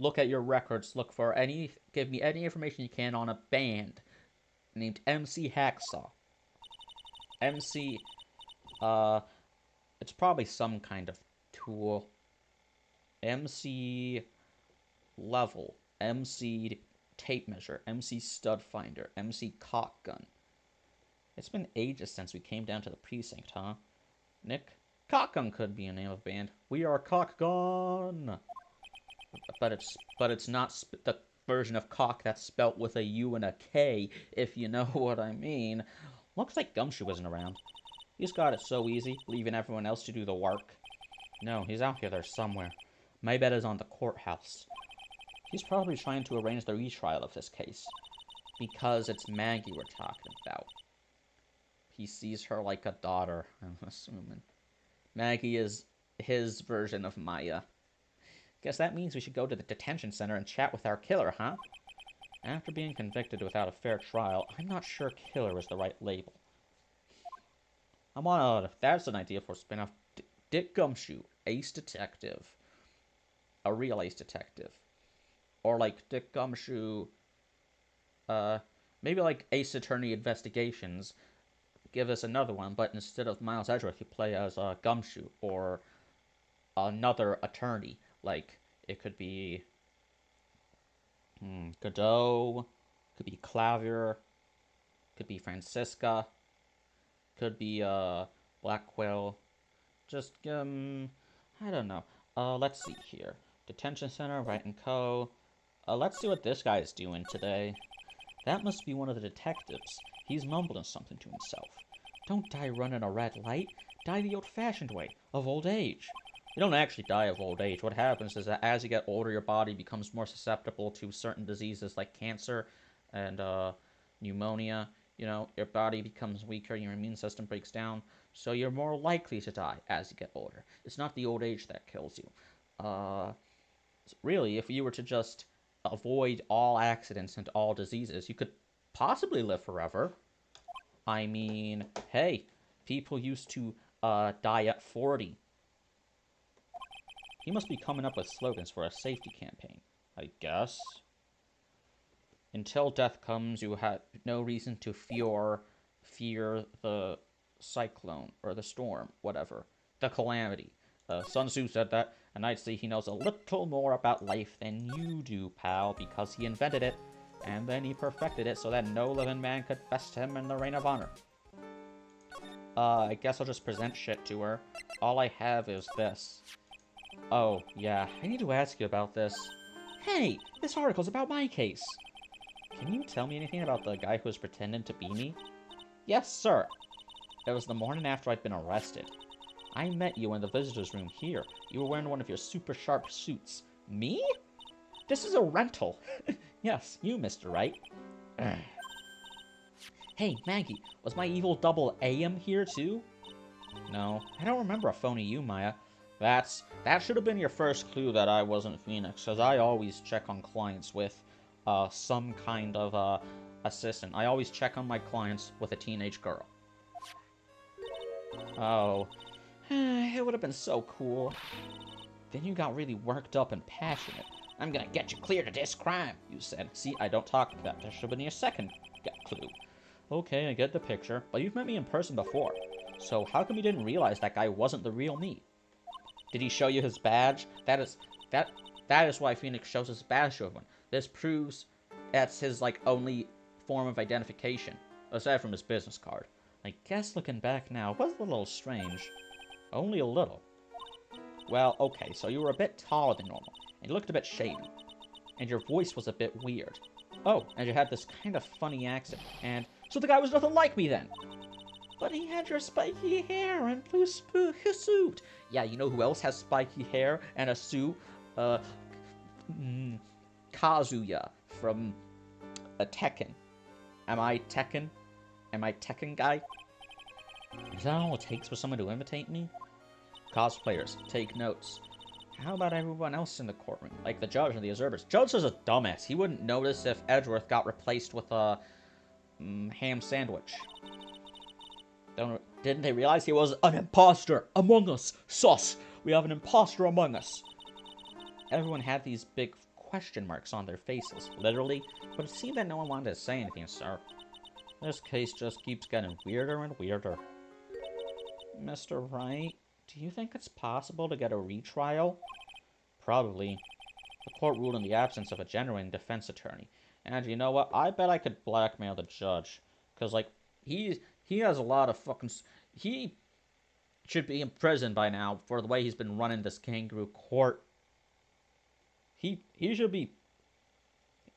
look at your records, give me any information you can on a band named MC Hacksaw. MC, it's probably some kind of tool. MC level, MC tape measure, MC stud finder, MC cock gun. It's been ages since we came down to the precinct, huh? Nick? Cockgun could be a name of a band. We are Cockgun! But it's not the version of cock that's spelt with a U and a K, if you know what I mean. Looks like Gumshoe isn't around. He's got it so easy, leaving everyone else to do the work. No, he's out here there somewhere. My bet is on the courthouse. He's probably trying to arrange the retrial of this case. Because it's Maggie we're talking about. He sees her like a daughter, I'm assuming. Maggie is his version of Maya. Guess that means we should go to the detention center and chat with our killer, huh? After being convicted without a fair trial, I'm not sure killer is the right label. That's an idea for a spin-off. Dick Gumshoe, ace detective. A real ace detective. Or like Dick Gumshoe, maybe like Ace Attorney Investigations. Give us another one, but instead of Miles Edgeworth, you play as Gumshoe or another attorney. Like, it could be Godot, could be Clavier, could be Francisca, could be Blackwell. Just, I don't know. Let's see here. Detention Center, Wright and Co. Let's see what this guy is doing today. That must be one of the detectives. He's mumbling something to himself. Don't die running a red light. Die the old-fashioned way, of old age. You don't actually die of old age. What happens is that as you get older, your body becomes more susceptible to certain diseases like cancer and pneumonia. You know, your body becomes weaker, your immune system breaks down, so you're more likely to die as you get older. It's not the old age that kills you. Really, if you were to just avoid all accidents and all diseases, you could possibly live forever. I mean, hey, people used to die at 40. He must be coming up with slogans for a safety campaign, I guess. Until death comes, you have no reason to fear the cyclone or the storm, whatever. The calamity. Sun Tzu said that, and I'd say he knows a little more about life than you do, pal, because he invented it, and then he perfected it so that no living man could best him in the reign of honor. I guess I'll just present shit to her. All I have is this. Oh, yeah, I need to ask you about this. Hey, this article's about my case. Can you tell me anything about the guy who was pretending to be me? Yes, sir. It was the morning after I'd been arrested. I met you in the visitor's room here. You were wearing one of your super sharp suits. Me? This is a rental. Yes, you, Mr. Wright. Hey, Maggie, was my evil double AM here too? No, I don't remember a phony you, Maya. That should have been your first clue that I wasn't Phoenix, because I always check on clients with some kind of assistant. I always check on my clients with a teenage girl. Oh, it would have been so cool. Then you got really worked up and passionate. I'm gonna get you cleared of this crime, you said. See, I don't talk like that. There should have been your second clue. Okay, I get the picture, but you've met me in person before. So how come you didn't realize that guy wasn't the real me? Did he show you his badge? That is why Phoenix shows his badge to everyone. This proves that's his, like, only form of identification, aside from his business card. I guess looking back now was a little strange. Only a little. Well, okay, so you were a bit taller than normal, and you looked a bit shady, and your voice was a bit weird. Oh, and you had this kind of funny accent, and so the guy was nothing like me then. But he had your spiky hair and blue suit. Yeah, you know who else has spiky hair and a suit? Kazuya from Tekken. Am I Tekken? Am I Tekken guy? Is that all it takes for someone to imitate me? Cosplayers, take notes. How about everyone else in the courtroom? Like the judge and the observers. Judge is a dumbass. He wouldn't notice if Edgeworth got replaced with a ham sandwich. Didn't they realize he was an imposter among us? Sus! We have an imposter among us. Everyone had these big question marks on their faces, literally, but it seemed that no one wanted to say anything, sir. This case just keeps getting weirder and weirder. Mr. Wright, do you think it's possible to get a retrial? Probably. The court ruled in the absence of a genuine defense attorney. And you know what? I bet I could blackmail the judge. Because, like, he has a lot of fucking... He should be in prison by now for the way he's been running this kangaroo court. He should be...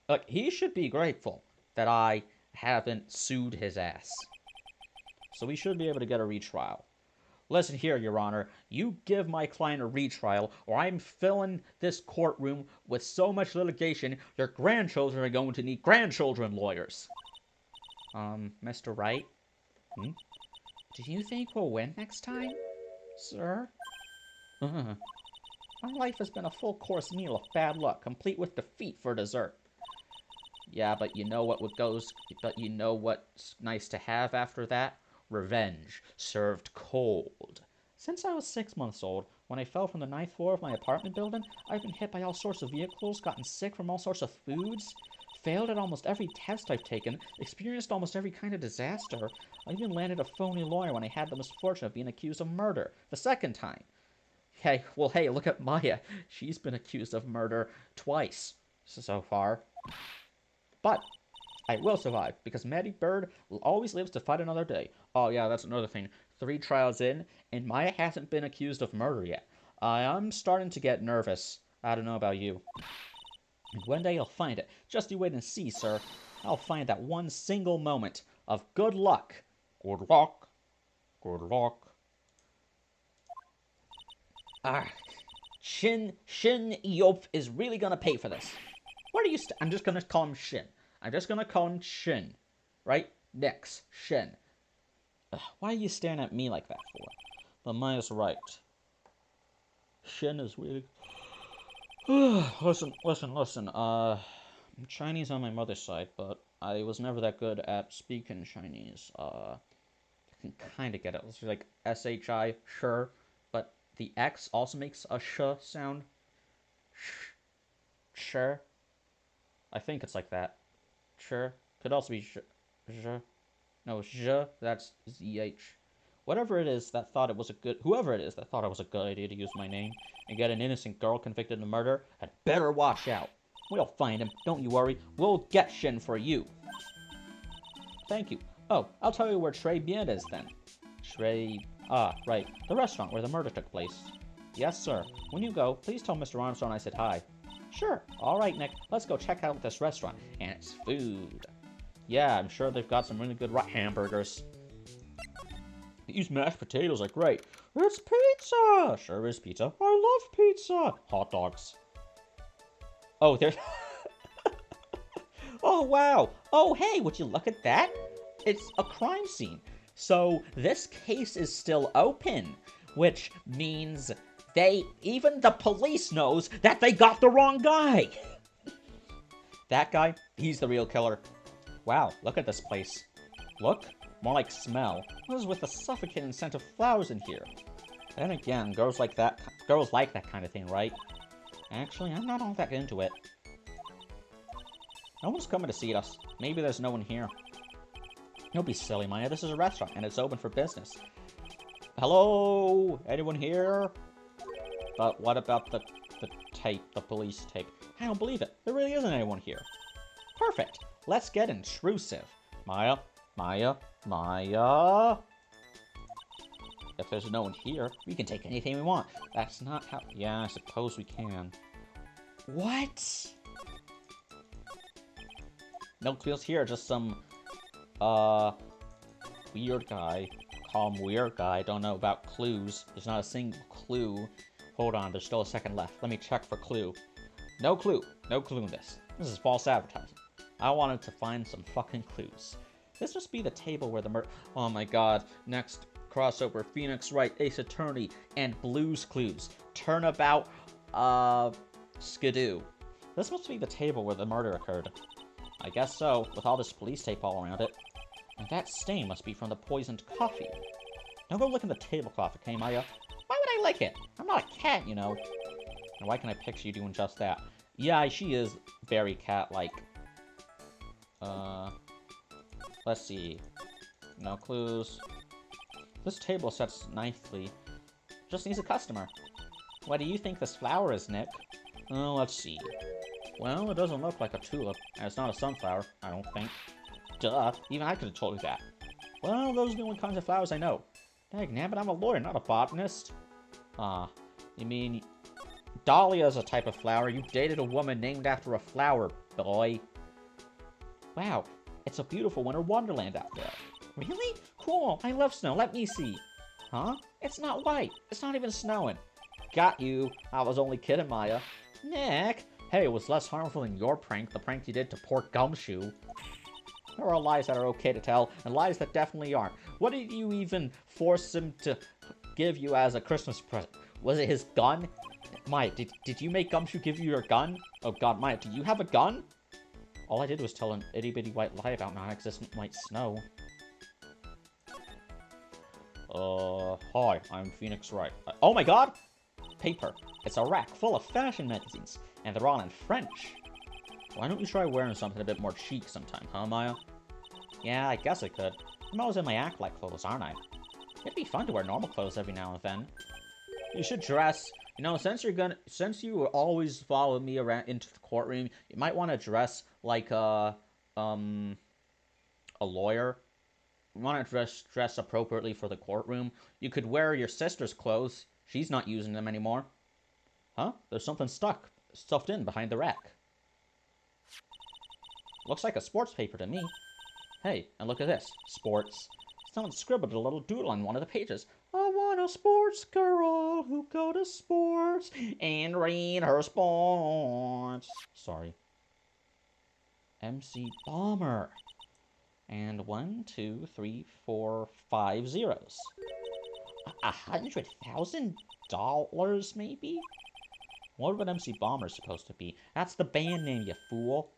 Like, he should be grateful that I haven't sued his ass. So we should be able to get a retrial. Listen here, Your Honor. You give my client a retrial, or I'm filling this courtroom with so much litigation, your grandchildren are going to need grandchildren lawyers. Mr. Wright? Hmm? Do you think we'll win next time, sir? My life has been a full-course meal of bad luck, complete with defeat for dessert. Yeah, but you know but you know what's nice to have after that? Revenge, served cold. Since I was 6 months old, when I fell from the 9th floor of my apartment building, I've been hit by all sorts of vehicles, gotten sick from all sorts of foods, failed at almost every test I've taken, experienced almost every kind of disaster. I even landed a phony lawyer when I had the misfortune of being accused of murder, the 2nd time. Hey, look at Maya. She's been accused of murder twice so far. But I will survive, because Maddie Bird always lives to fight another day. Oh yeah, that's another thing. 3 trials in, and Maya hasn't been accused of murder yet. I'm starting to get nervous. I don't know about you. And one day I'll find it. Just you wait and see, sir. I'll find that one single moment of good luck. Good luck. Good luck. Shin Yop is really gonna pay for this. What are you I'm just gonna call him Shin. I'm just gonna call him Shin. Right? Next. Shin. Why are you staring at me like that for? But Maya's right. Shin is really... Listen. I'm Chinese on my mother's side, but I was never that good at speaking Chinese. I can kind of get it. It's like S-H-I, sure. But the X also makes a sh sound. Sure. I think it's like that. Sure. Could also be sh. No, zh, that's ZH. Whoever it is that thought it was a good idea to use my name and get an innocent girl convicted of murder had better watch out. We'll find him, don't you worry. We'll get Shin for you. Thank you. Oh, I'll tell you where Très Bien is then. Right. The restaurant where the murder took place. Yes, sir. When you go, please tell Mr. Armstrong I said hi. Sure. All right, Nick. Let's go check out this restaurant and its food. Yeah, I'm sure they've got some really good hamburgers. These mashed potatoes are great. It's pizza! Sure is pizza. I love pizza! Hot dogs. Oh, there's... Oh, wow! Oh, hey, would you look at that? It's a crime scene. So, this case is still open. Which means even the police knows that they got the wrong guy! That guy, he's the real killer. Wow, look at this place. Look? More like smell. What is with the suffocating scent of flowers in here? Then again, girls like that kind of thing, right? Actually, I'm not all that into it. No one's coming to see us. Maybe there's no one here. Don't be silly, Maya. This is a restaurant, and it's open for business. Hello? Anyone here? But what about the police tape? I don't believe it. There really isn't anyone here. Perfect. Let's get intrusive. Maya. If there's no one here, we can take anything we want. That's not how... Yeah, I suppose we can. What? No clues here, just some, weird guy. Call him weird guy. Don't know about clues. There's not a single clue. Hold on, there's still a second left. Let me check for clue. No clue. No clue in this. This is false advertising. I wanted to find some fucking clues. This must be the table where the oh my god. Next crossover, Phoenix Wright, Ace Attorney, and Blue's Clues. Turnabout, Skidoo. This must be the table where the murder occurred. I guess so, with all this police tape all around it. And that stain must be from the poisoned coffee. Now go look in the tablecloth, okay, Maya? Why would I lick it? I'm not a cat, you know. And why can I picture you doing just that? Yeah, she is very cat-like. Uh, let's see. No clues. This table sets nicely. Just needs a customer. What do you think this flower is, Nick? Let's see. Well, it doesn't look like a tulip, and it's not a sunflower, I don't think. Duh, even I could have told you that. Well, those are the only kinds of flowers I know. Dagnabbit, I'm a lawyer, not a botanist. You mean Dahlia's a type of flower. You dated a woman named after a flower, boy. Wow, it's a beautiful winter wonderland out there. Really? Cool, I love snow, let me see. Huh? It's not white, it's not even snowing. Got you, I was only kidding, Maya. Nick! Hey, it was less harmful than your prank, the prank you did to poor Gumshoe. There are lies that are okay to tell, and lies that definitely aren't. What did you even force him to give you as a Christmas present? Was it his gun? Maya, did you make Gumshoe give you your gun? Oh god, Maya, do you have a gun? All I did was tell an itty-bitty white lie about non-existent white snow. Hi, I'm Phoenix Wright. Oh my god! Paper. It's a rack full of fashion magazines, and they're all in French. Why don't you try wearing something a bit more chic sometime, huh, Maya? Yeah, I guess I could. I'm always in my act-like clothes, aren't I? It'd be fun to wear normal clothes every now and then. You should dress. You know, since you always follow me around into the courtroom, you might want to dress like a lawyer. You want to dress appropriately for the courtroom. You could wear your sister's clothes. She's not using them anymore. Huh? There's something stuffed in behind the rack. Looks like a sports paper to me. Hey, and look at this. Sports. Someone scribbled a little doodle on one of the pages. I want a sports girl who go to sports and read her sports. Sorry. MC Bomber. And 1, 2, 3, 4, 5 zeros. $100,000 maybe? What would MC Bomber supposed to be? That's the band name, you fool.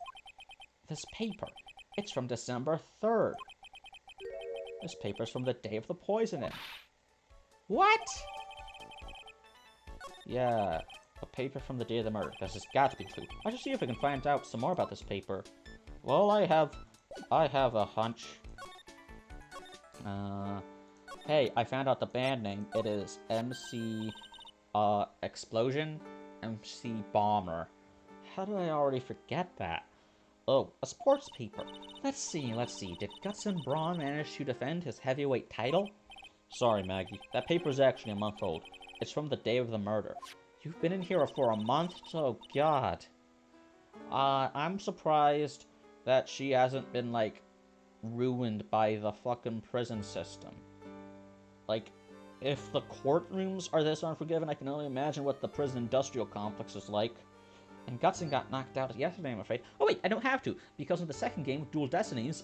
This paper. It's from December 3rd. This paper's from the day of the poisoning. What? Yeah, a paper from the day of the murder. This has got to be true. I should see if I can find out some more about this paper. Well, I have a hunch. Hey, I found out the band name. It is MC, Explosion, MC Bomber. How did I already forget that? Oh, a sports paper. Let's see. Did Guts and Braun manage to defend his heavyweight title? Sorry, Maggie. That paper's actually a month old. It's from the day of the murder. You've been in here for a month? Oh, God. I'm surprised that she hasn't been, like, ruined by the fucking prison system. Like, if the courtrooms are this unforgiving, I can only imagine what the prison industrial complex is like. And Gutson got knocked out yesterday, I'm afraid. Oh wait, I don't have to, because in the second game, Dual Destinies,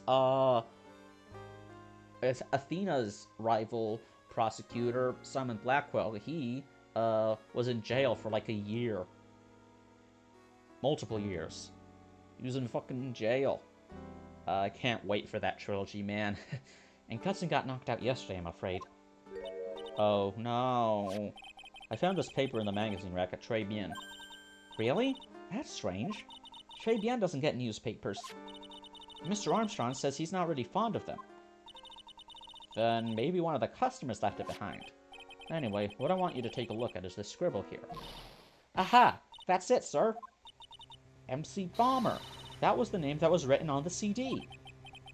it's Athena's rival prosecutor, Simon Blackwell. He, was in jail for like a year. Multiple years. He was in fucking jail. I can't wait for that trilogy, man. And Gutson got knocked out yesterday, I'm afraid. Oh, no. I found this paper in the magazine rack at Tribulations. Really? That's strange. Tribulations doesn't get newspapers. Mr. Armstrong says he's not really fond of them. Then maybe one of the customers left it behind. Anyway, what I want you to take a look at is this scribble here. Aha! That's it, sir! MC Bomber. That was the name that was written on the CD.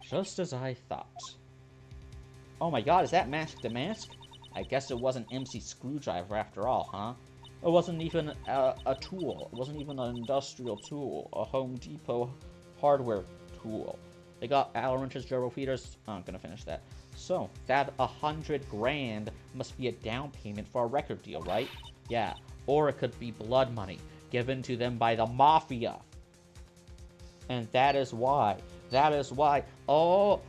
Just as I thought. Oh my god, is that Mask to Mask? I guess it wasn't MC Screwdriver after all, huh? It wasn't even a tool. It wasn't even an industrial tool. A Home Depot hardware tool. They got Allen wrenches, gerbil feeders. Oh, I'm gonna finish that. So, that $100,000 must be a down payment for a record deal, right? Yeah. Or it could be blood money given to them by the Mafia. And that is why. Oh,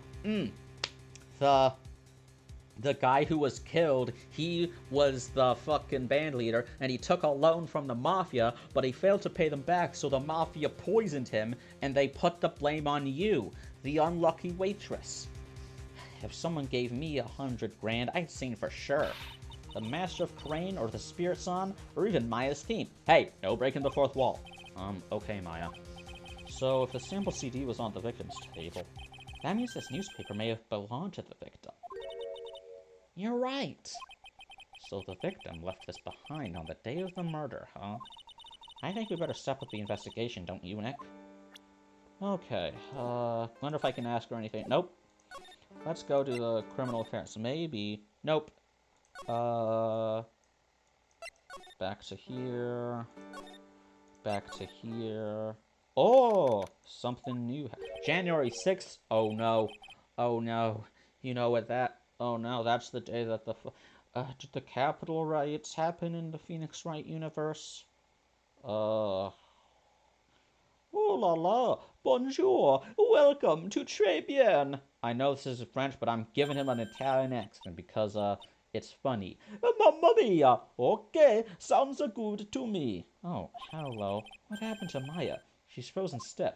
the guy who was killed, he was the fucking band leader, and he took a loan from the Mafia, but he failed to pay them back, so the Mafia poisoned him, and they put the blame on you, the unlucky waitress. If someone gave me $100,000, I'd sing for sure. The Master of Crane, or the Spirit Song, or even Maya's theme. Hey, no breaking the fourth wall. Okay, Maya. So, if the sample CD was on the victim's table, that means this newspaper may have belonged to the victim. You're right. So the victim left this behind on the day of the murder, huh? I think we better step up the investigation, don't you, Nick? Okay, wonder if I can ask her anything. Nope. Let's go to the criminal affairs. Maybe. Nope. Back to here. Back to here. Oh! Something new. January 6th? Oh no. Oh no. You know what that... Oh no, that's the day that did the Capitol riots happen in the Phoenix Wright universe? Oh la la. Bonjour. Welcome to Très Bien. I know this is French, but I'm giving him an Italian accent because, it's funny. Mamma mia! Okay, sounds good to me. Oh, hello. What happened to Maya? She's frozen stiff.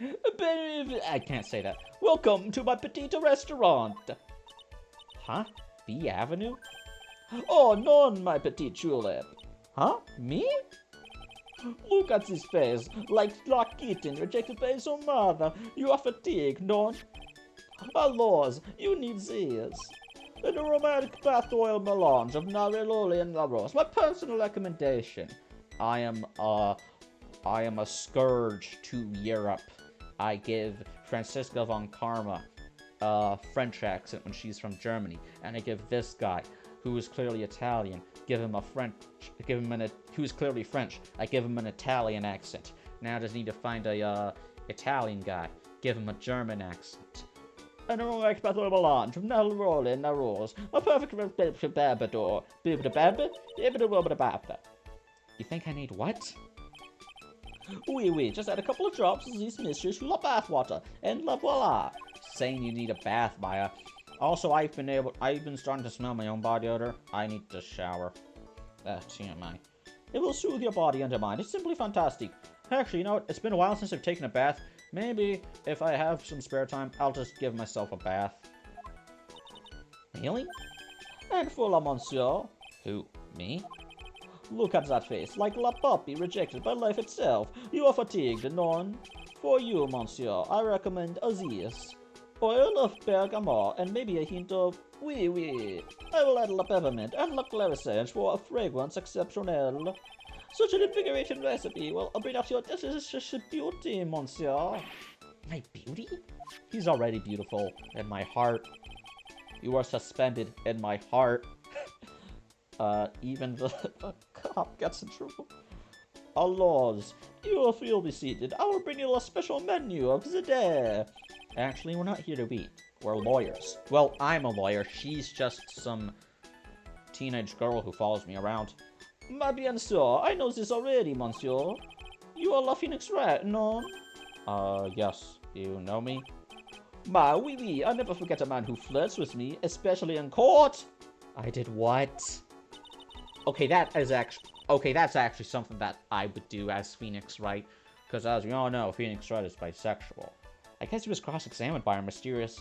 I can't say that. Welcome to my petite restaurant. Huh? B Avenue? Oh, non, my petite julep. Huh? Me? Look at his face, like kitten rejected by his own mother. You are fatigued, non? Laws, you need these. And a romantic bath oil melange of Nariloli and Laros. My personal recommendation. I am a scourge to Europe. I give Francisca von Karma a French accent when she's from Germany, and I give this guy, who is clearly Italian, who's clearly French, I give him an Italian accent. Now I just need to find a Italian guy, give him a German accent. And a romantic bath oil melange of Nariloli and Laros. A perfect babador. You think I need what? Oui, just add a couple of drops of this mistress la bath water, and la voila. Saying you need a bath, Maya. Also, I've been starting to smell my own body odor. I need to shower. TMI. It will soothe your body and your mind. It's simply fantastic. Actually, you know what? It's been a while since I've taken a bath. Maybe, if I have some spare time, I'll just give myself a bath. Really? And for monsieur. Who? Me? Look at that face, like la puppy rejected by life itself. You are fatigued, non? For you, monsieur, I recommend this. Oil of bergamot and maybe a hint of oui. I will add la peppermint and la clarisage for a fragrance exceptionnel. Such an invigorating recipe will bring out your delicious beauty, monsieur. My beauty? He's already beautiful in my heart. You are suspended in my heart. Even the cop gets in trouble. Laws, you will feel be seated. I will bring you a special menu of the day. Actually, we're not here to eat. We're lawyers. Well, I'm a lawyer. She's just some teenage girl who follows me around. Ma bien sûr, I know this already, monsieur. You are La Phoenix Wright, no? Yes. You know me? Oui, I never forget a man who flirts with me, especially in court. I did what? Okay, that's actually something that I would do as Phoenix Wright, because as we all know, Phoenix Wright is bisexual. I guess he was cross-examined by our mysterious,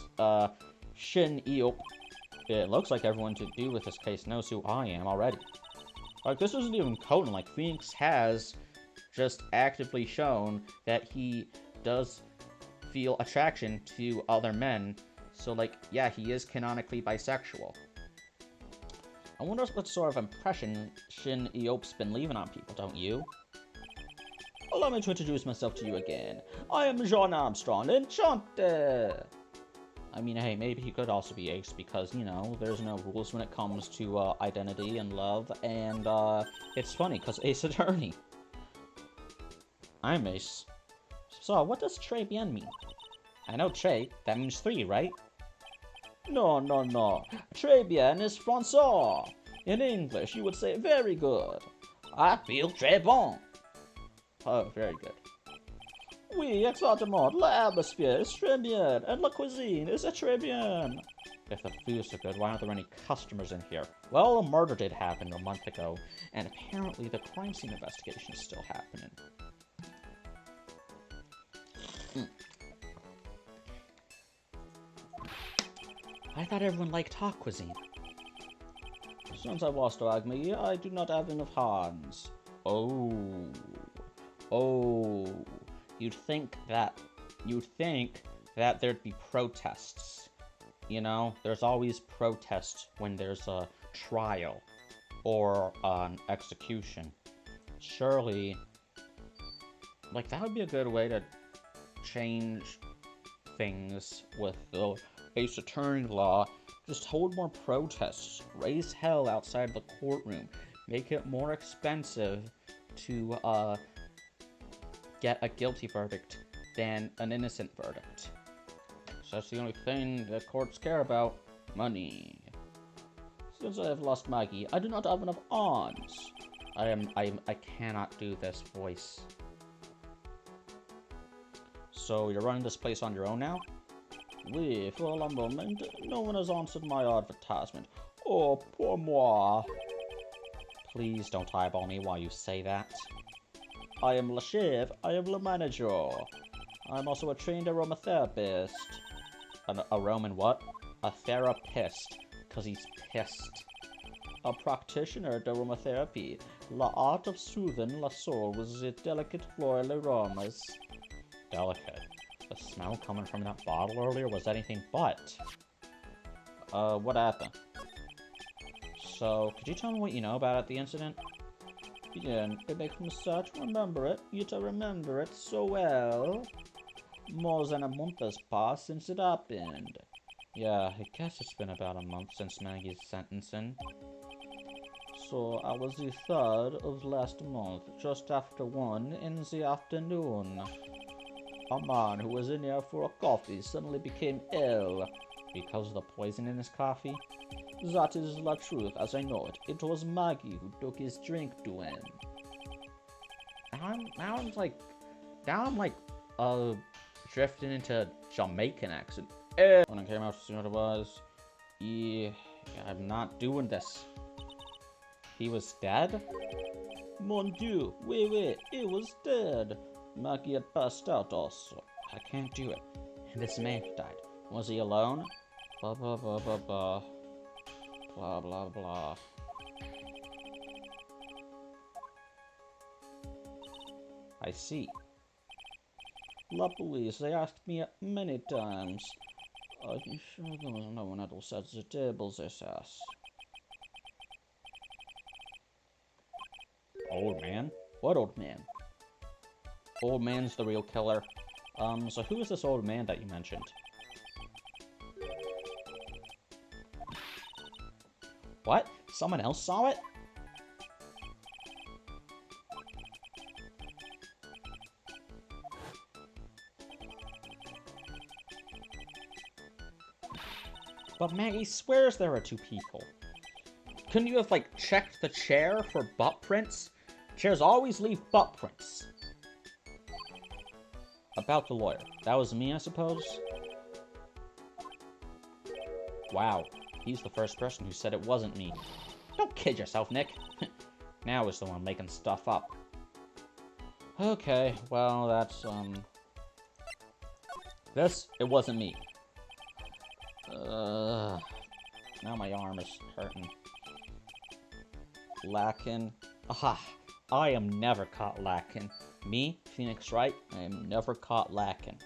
Shin Eop. It looks like everyone to do with this case knows who I am already. Like, this isn't even Conan. Like, Phoenix has just actively shown that he does feel attraction to other men. So, like, yeah, he is canonically bisexual. I wonder what sort of impression Shin Eop's been leaving on people, don't you? Allow me to introduce myself to you again. I am John Armstrong, enchanted! I mean, hey, maybe he could also be Ace because, you know, there's no rules when it comes to identity and love, and it's funny because Ace Attorney. I'm Ace. So, what does Très Bien mean? I know Très, that means 3, right? No. Très bien is François. In English, you would say very good. I feel très bon. Oh, very good. Oui, exactement. La atmosphere is très bien, and la cuisine is très bien. If the food's so good, why aren't there any customers in here? Well, a murder did happen a month ago, and apparently the crime scene investigation is still happening. I thought everyone liked hot cuisine. Since I was to me, I do not have enough hands. Oh. Oh. You'd think that there'd be protests. You know, there's always protests when there's a trial or an execution. Surely, like, that would be a good way to change things with the Ace Attorney law. Just hold more protests, raise hell outside the courtroom, make it more expensive to get a guilty verdict than an innocent verdict. So that's the only thing the courts care about. Money. Since I have lost Maggie, I do not have enough arms. I cannot do this voice. So you're running this place on your own now? Oui, for a moment, no one has answered my advertisement. Oh, pour moi. Please don't eyeball me while you say that. I am Le Chef, I am the manager. I'm also a trained aromatherapist. A Roman what? A therapist, because he's pissed. A practitioner of aromatherapy, the art of soothing the soul with the delicate floral aromas. Delicate? The smell coming from that bottle earlier was anything but. What happened? So, could you tell me what you know about the incident? Yeah, it makes me sad to remember it, yet I remember it so well. More than a month has passed since it happened. Yeah, I guess it's been about a month since Maggie's sentencing. So, I was the 3rd of last month, just after 1 in the afternoon. A man who was in here for a coffee suddenly became ill. Because of the poison in his coffee? That is the truth, as I know it. It was Maggie who took his drink to him. Now I'm like, drifting into Jamaican accent. When I came out to see what it was, yeah, I'm not doing this. He was dead? Mon Dieu, wait, he was dead. Maggie had passed out also. I can't do it. And this man died. Was he alone? Blah, blah, blah, blah, blah. Blah, blah, blah. I see. La police, they asked me many times. Are you sure there was no one else at the tables, they asked? Old man? What old man? Old man's the real killer. So who is this old man that you mentioned? What? Someone else saw it? But Maggie swears there are 2 people. Couldn't you have, like, checked the chair for butt prints? Chairs always leave butt prints. About the lawyer. That was me, I suppose? Wow. He's the first person who said it wasn't me. Don't kid yourself, Nick. Now is the one making stuff up. Okay, well, that's, it wasn't me. Now my arm is hurting. Lacking. Aha! I am never caught lacking. Me, Phoenix Wright, I am never caught lacking.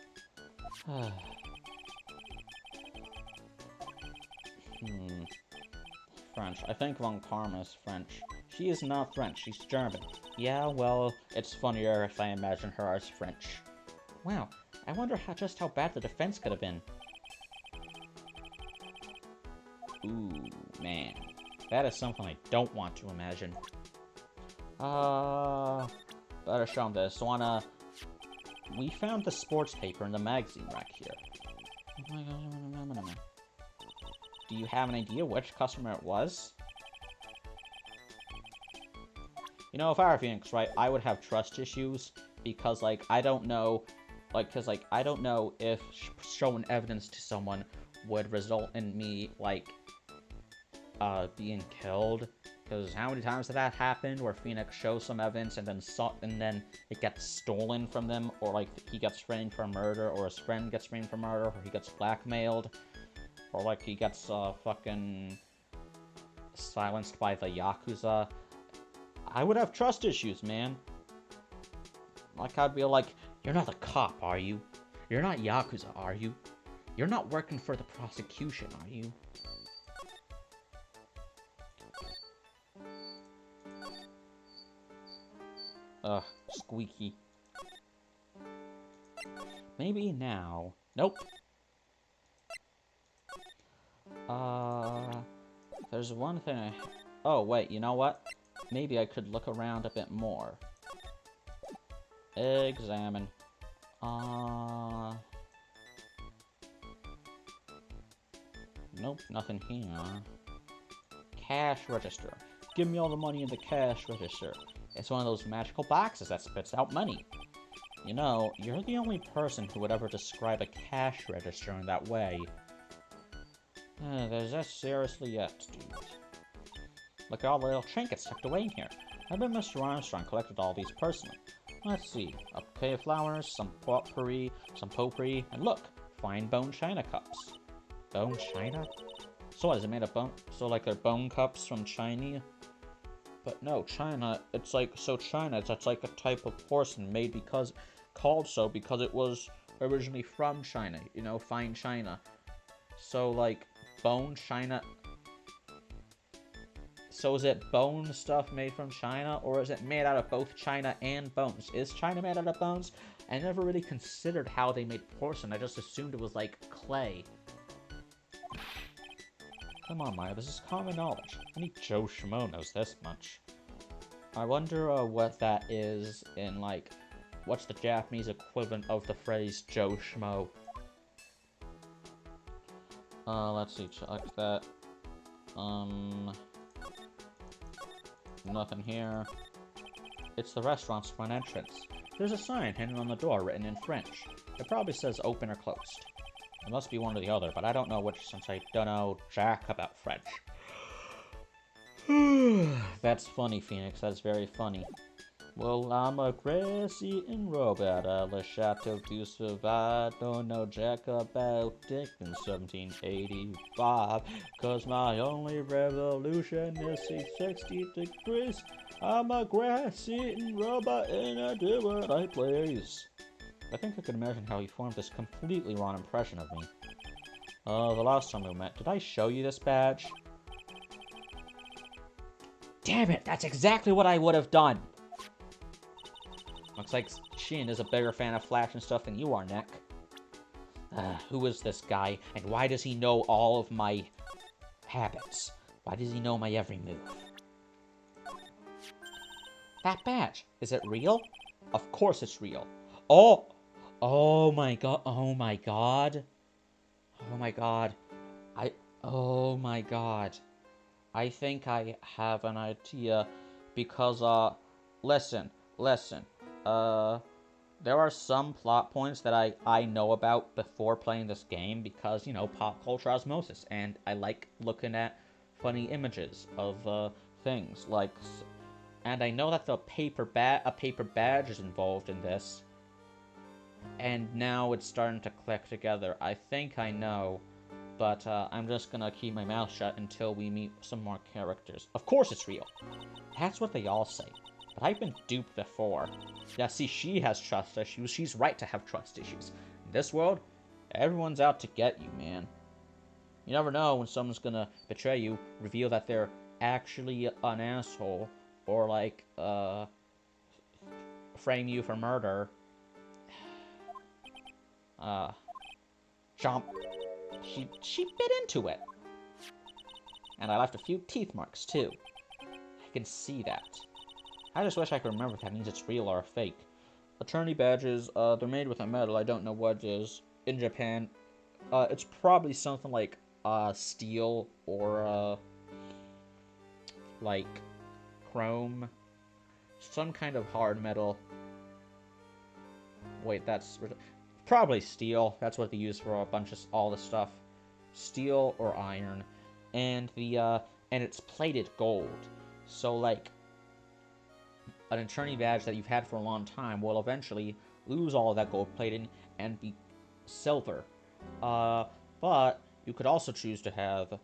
French. I think Von Karma is French. She is not French, she's German. Yeah, well, it's funnier if I imagine her as French. Wow, I wonder just how bad the defense could have been. Ooh, man. That is something I don't want to imagine. Better show them this. So we found the sports paper in the magazine rack here. Do you have an idea which customer it was? You know, if I were Phoenix, right, I would have trust issues because, like, I don't know, I don't know if showing evidence to someone would result in me, like, being killed. Because how many times did that happen where Phoenix shows some evidence and then it gets stolen from them, or like he gets framed for murder, or his friend gets framed for murder, or he gets blackmailed, or like he gets fucking silenced by the Yakuza. I would have trust issues, man. Like, I'd be like, you're not a cop, are you? You're not Yakuza, are you? You're not working for the prosecution, are you? Ugh, squeaky. Maybe now. Nope. There's one thing I... Oh, wait, you know what? Maybe I could look around a bit more. Examine. Nope, nothing here. Cash register. Give me all the money in the cash register. It's one of those magical boxes that spits out money. You know, you're the only person who would ever describe a cash register in that way. There's that seriously yet, dude. Look at all the little trinkets tucked away in here. I bet Mr. Armstrong collected all these personally. Let's see. A bouquet of flowers, some potpourri, and look! Fine bone china cups. Bone china? So what, is it made of bone? So like they're bone cups from China? But no, China, it's like, so China, that's like a type of porcelain made because, called so because it was originally from China, you know, fine china. So like, bone china. So is it bone stuff made from China, or is it made out of both China and bones? Is China made out of bones? I never really considered how they made porcelain, I just assumed it was like clay. Come on, Maya, this is common knowledge. Only Joe Schmo knows this much. I wonder what that is in, like, what's the Japanese equivalent of the phrase Joe Schmo? Let's see, check that. Nothing here. It's the restaurant's front entrance. There's a sign hidden on the door written in French. It probably says open or closed. It must be one or the other, but I don't know which since I don't know jack about French. That's funny, Phoenix. That's very funny. Well, I'm a grass-eating robot at Le Chateau du Sauvage. Don't know jack about Dick in 1785. Cause my only revolution is 60 degrees. I'm a grass-eating robot and I do what I please. I think I can imagine how he formed this completely wrong impression of me. The last time we met, did I show you this badge? Damn it, that's exactly what I would have done! Looks like Shin is a bigger fan of Flash and stuff than you are, Nick. Who is this guy, and why does he know all of my habits? Why does he know my every move? That badge, is it real? Of course it's real. Oh! Oh my god, oh my god. Oh my god. Oh my god. I think I have an idea, because, listen. There are some plot points that I know about before playing this game because, you know, pop culture osmosis, and I like looking at funny images of, things, like, and I know that a paper badge is involved in this, and now it's starting to click together. I think I know, but, I'm just gonna keep my mouth shut until we meet some more characters. Of course it's real! That's what they all say. But I've been duped before. Yeah, see, she has trust issues. She's right to have trust issues. In this world, everyone's out to get you, man. You never know when someone's gonna betray you, reveal that they're actually an asshole, or, like, frame you for murder. Chomp. She bit into it. And I left a few teeth marks, too. I can see that. I just wish I could remember if that means it's real or fake. Attorney badges, they're made with a metal. I don't know what it is. In Japan, it's probably something like, steel or, like, chrome. Some kind of hard metal. Wait, that's... Probably steel. That's what they use for a bunch of all this stuff. Steel or iron. And and it's plated gold. So, like, an attorney badge that you've had for a long time will eventually lose all of that gold plating and be silver. But you could also choose to have...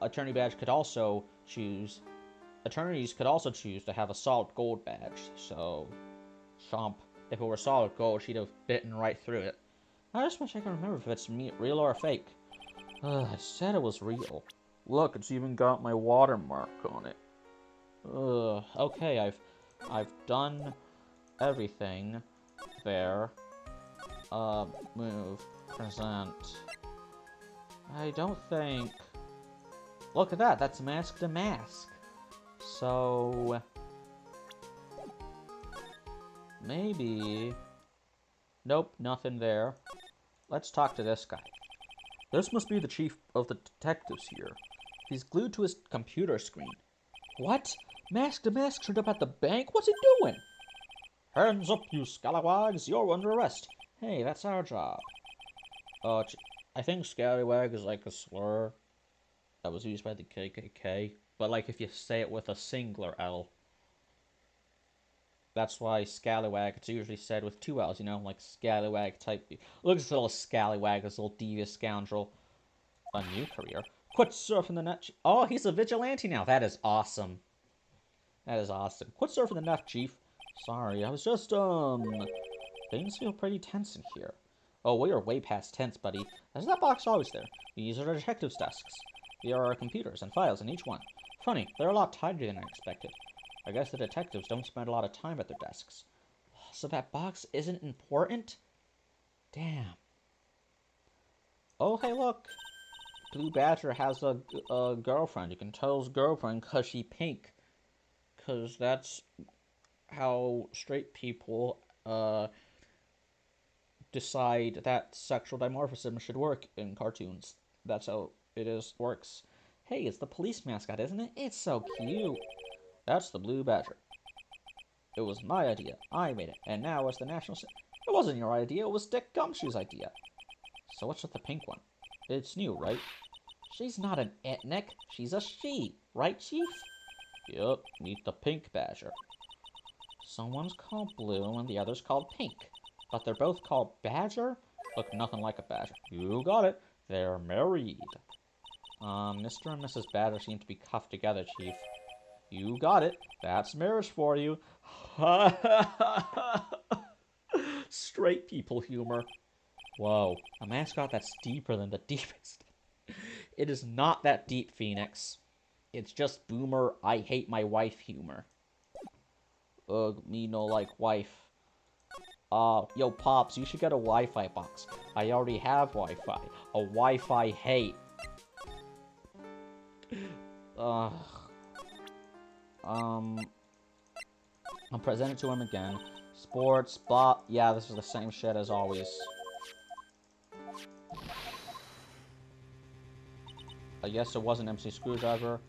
Attorney badge could also choose Attorneys could also choose to have a solid gold badge, so Chomp, if it were solid gold, she'd have bitten right through it. I just wish I could remember if it's real or fake. I said it was real. Look, it's even got my watermark on it. Okay, I've done everything there. Move, present. I don't think... Look at that, that's mask to mask. So... maybe... Nope, nothing there. Let's talk to this guy. This must be the chief of the detectives here. He's glued to his computer screen. What? Mask to mask turned up at the bank? What's he doing? Hands up, you scalawags! You're under arrest. Hey, that's our job. I think scallywag is like a slur that was used by the KKK. But like if you say it with a singular L. That's why scallywag, it's usually said with two L's, you know, like scallywag type. Look at this little scallywag, this little devious scoundrel. A new career. Quit surfing the net. Oh, he's a vigilante now. That is awesome. That is awesome. Quit surfing the net, Chief. Sorry, I was just, things feel pretty tense in here. Oh, we are way past tense, buddy. Is that box always there? These are the detectives' desks. There are computers and files in each one. Funny, they're a lot tidier than I expected. I guess the detectives don't spend a lot of time at their desks. So that box isn't important? Damn. Oh, hey, look. Blue Badger has a girlfriend. You can tell his girlfriend because she's pink. Because that's how straight people decide that sexual dimorphism should work in cartoons. That's how works. Hey, it's the police mascot, isn't it? It's so cute. That's the Blue Badger. It was my idea. I made it. And now it's the national... It wasn't your idea. It was Dick Gumshoe's idea. So what's with the pink one? It's new, right? She's not an it, Nick. She's a she. Right, Chief? Yup. Meet the Pink Badger. Someone's called Blue and the other's called Pink. But they're both called Badger? Look nothing like a badger. You got it. They're married. Mr. and Mrs. Badger seem to be cuffed together, Chief. You got it. That's marriage for you. Straight people humor. Whoa, a mascot that's deeper than the deepest. It is not that deep, Phoenix. It's just boomer, I hate my wife humor. Ugh, me no like wife. Yo, Pops, you should get a Wi-Fi box. I already have Wi-Fi. A Wi-Fi hate. I'll present it to him again. Sports, blah. Yeah, this is the same shit as always. I guess it wasn't MC Screwdriver.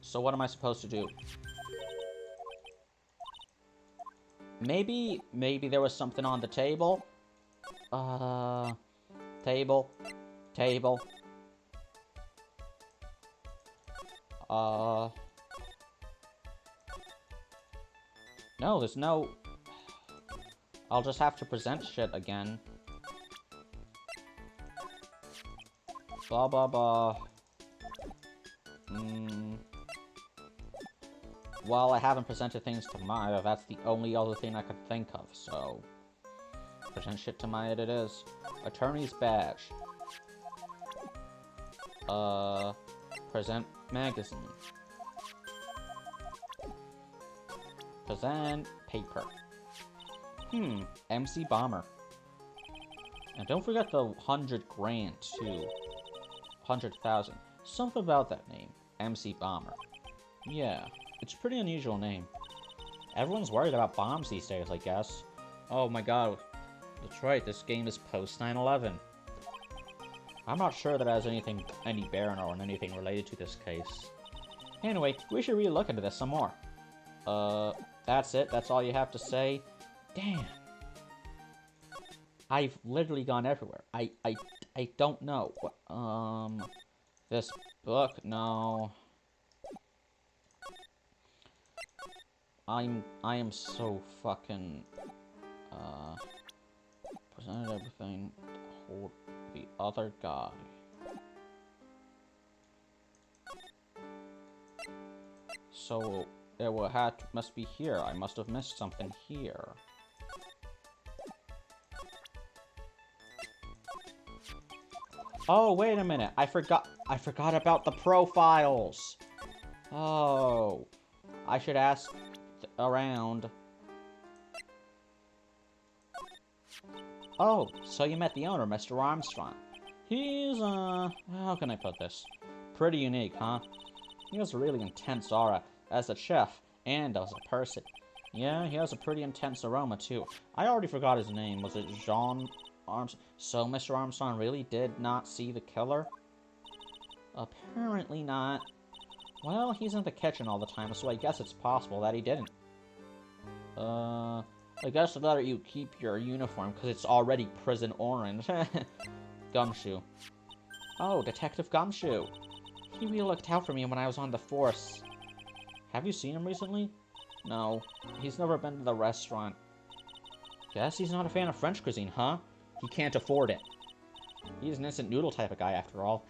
So what am I supposed to do? Maybe there was something on the table. Table. No, there's no... I'll just have to present shit again. Blah, blah, blah. Well, I haven't presented things to Maya. That's the only other thing I could think of, so... Present shit to Maya it is. Attorney's badge. Present magazine. Present paper. MC Bomber. And don't forget the 100 grand, too. 100,000. Something about that name. MC Bomber. Yeah, it's a pretty unusual name. Everyone's worried about bombs these days, I guess. Oh my god. That's right, this game is post 9/11. I'm not sure that has any bearing on anything related to this case. Anyway, we should really look into this some more. That's it? That's all you have to say? Damn. I've literally gone everywhere. I don't know. This book? No. I am so fucking, presented everything to hold the other guy. So it must be here. I must have missed something here. Oh, wait a minute. I forgot about the profiles. Oh, I should ask around. Oh, so you met the owner, Mr. Armstrong. He's, how can I put this? Pretty unique, huh? He has a really intense aura as a chef and as a person. Yeah, he has a pretty intense aroma, too. I already forgot his name. Was it Jean Armstrong? So Mr. Armstrong really did not see the killer? Apparently not. Well, he's in the kitchen all the time, so I guess it's possible that he didn't. I guess I'd rather you keep your uniform, because it's already prison orange. Gumshoe. Oh, Detective Gumshoe. He really looked out for me when I was on the force. Have you seen him recently? No, he's never been to the restaurant. Guess he's not a fan of French cuisine, huh? He can't afford it. He's an instant noodle type of guy, after all.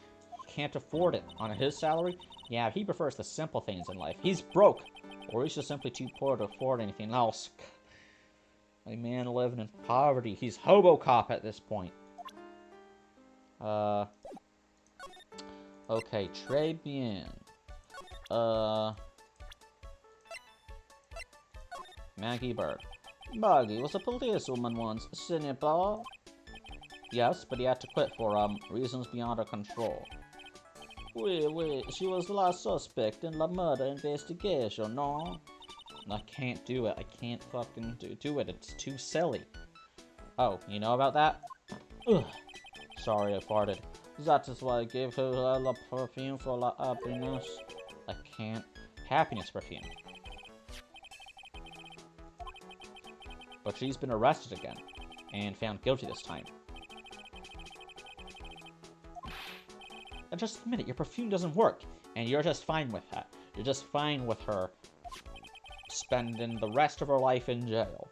He can't afford it. On his salary? Yeah, he prefers the simple things in life. He's broke! Or he's just simply too poor to afford anything else. A man living in poverty. He's Hobocop at this point. Okay, très bien. Maggie Bird. Maggie was a policewoman once, ce n'est pas? Yes, but he had to quit for, reasons beyond our control. Oui, she was the last suspect in the murder investigation, no? I can't do it. I can't fucking do it. It's too silly. Oh, you know about that? Ugh. Sorry, I farted. That is why I gave her la perfume for la happiness. I can't. Happiness perfume. But she's been arrested again. And found guilty this time. And just admit it, your perfume doesn't work. And you're just fine with that. You're just fine with her spending the rest of her life in jail.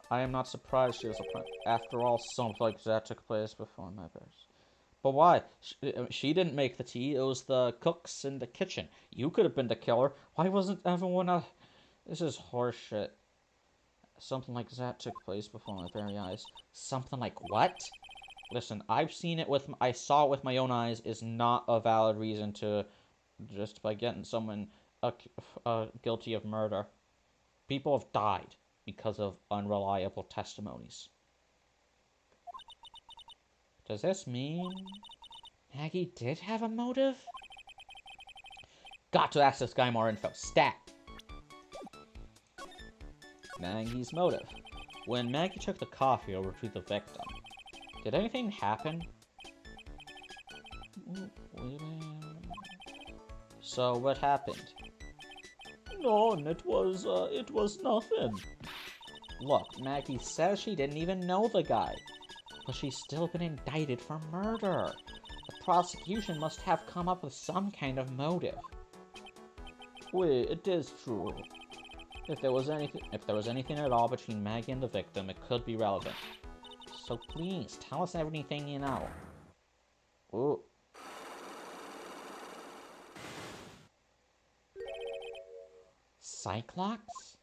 I am not surprised she was a prince. After all, something like that took place before my birth. But why? She didn't make the tea. It was the cooks in the kitchen. You could have been the killer. Why wasn't everyone else? This is horseshit. Something like that took place before my very eyes. Something like what? Listen, I've seen it with... I saw it with my own eyes is not a valid reason to... Just by getting someone guilty of murder. People have died because of unreliable testimonies. Does this mean Maggie did have a motive? Got to ask this guy more info. Stat. Maggie's motive. When Maggie took the coffee over to the victim, did anything happen? So what happened? None. It was nothing. Look, Maggie says she didn't even know the guy. But she's still been indicted for murder. The prosecution must have come up with some kind of motive. Wait, it is true. If there was anything at all between Maggie and the victim, it could be relevant. So please, tell us everything you know. Ooh. Cyclops?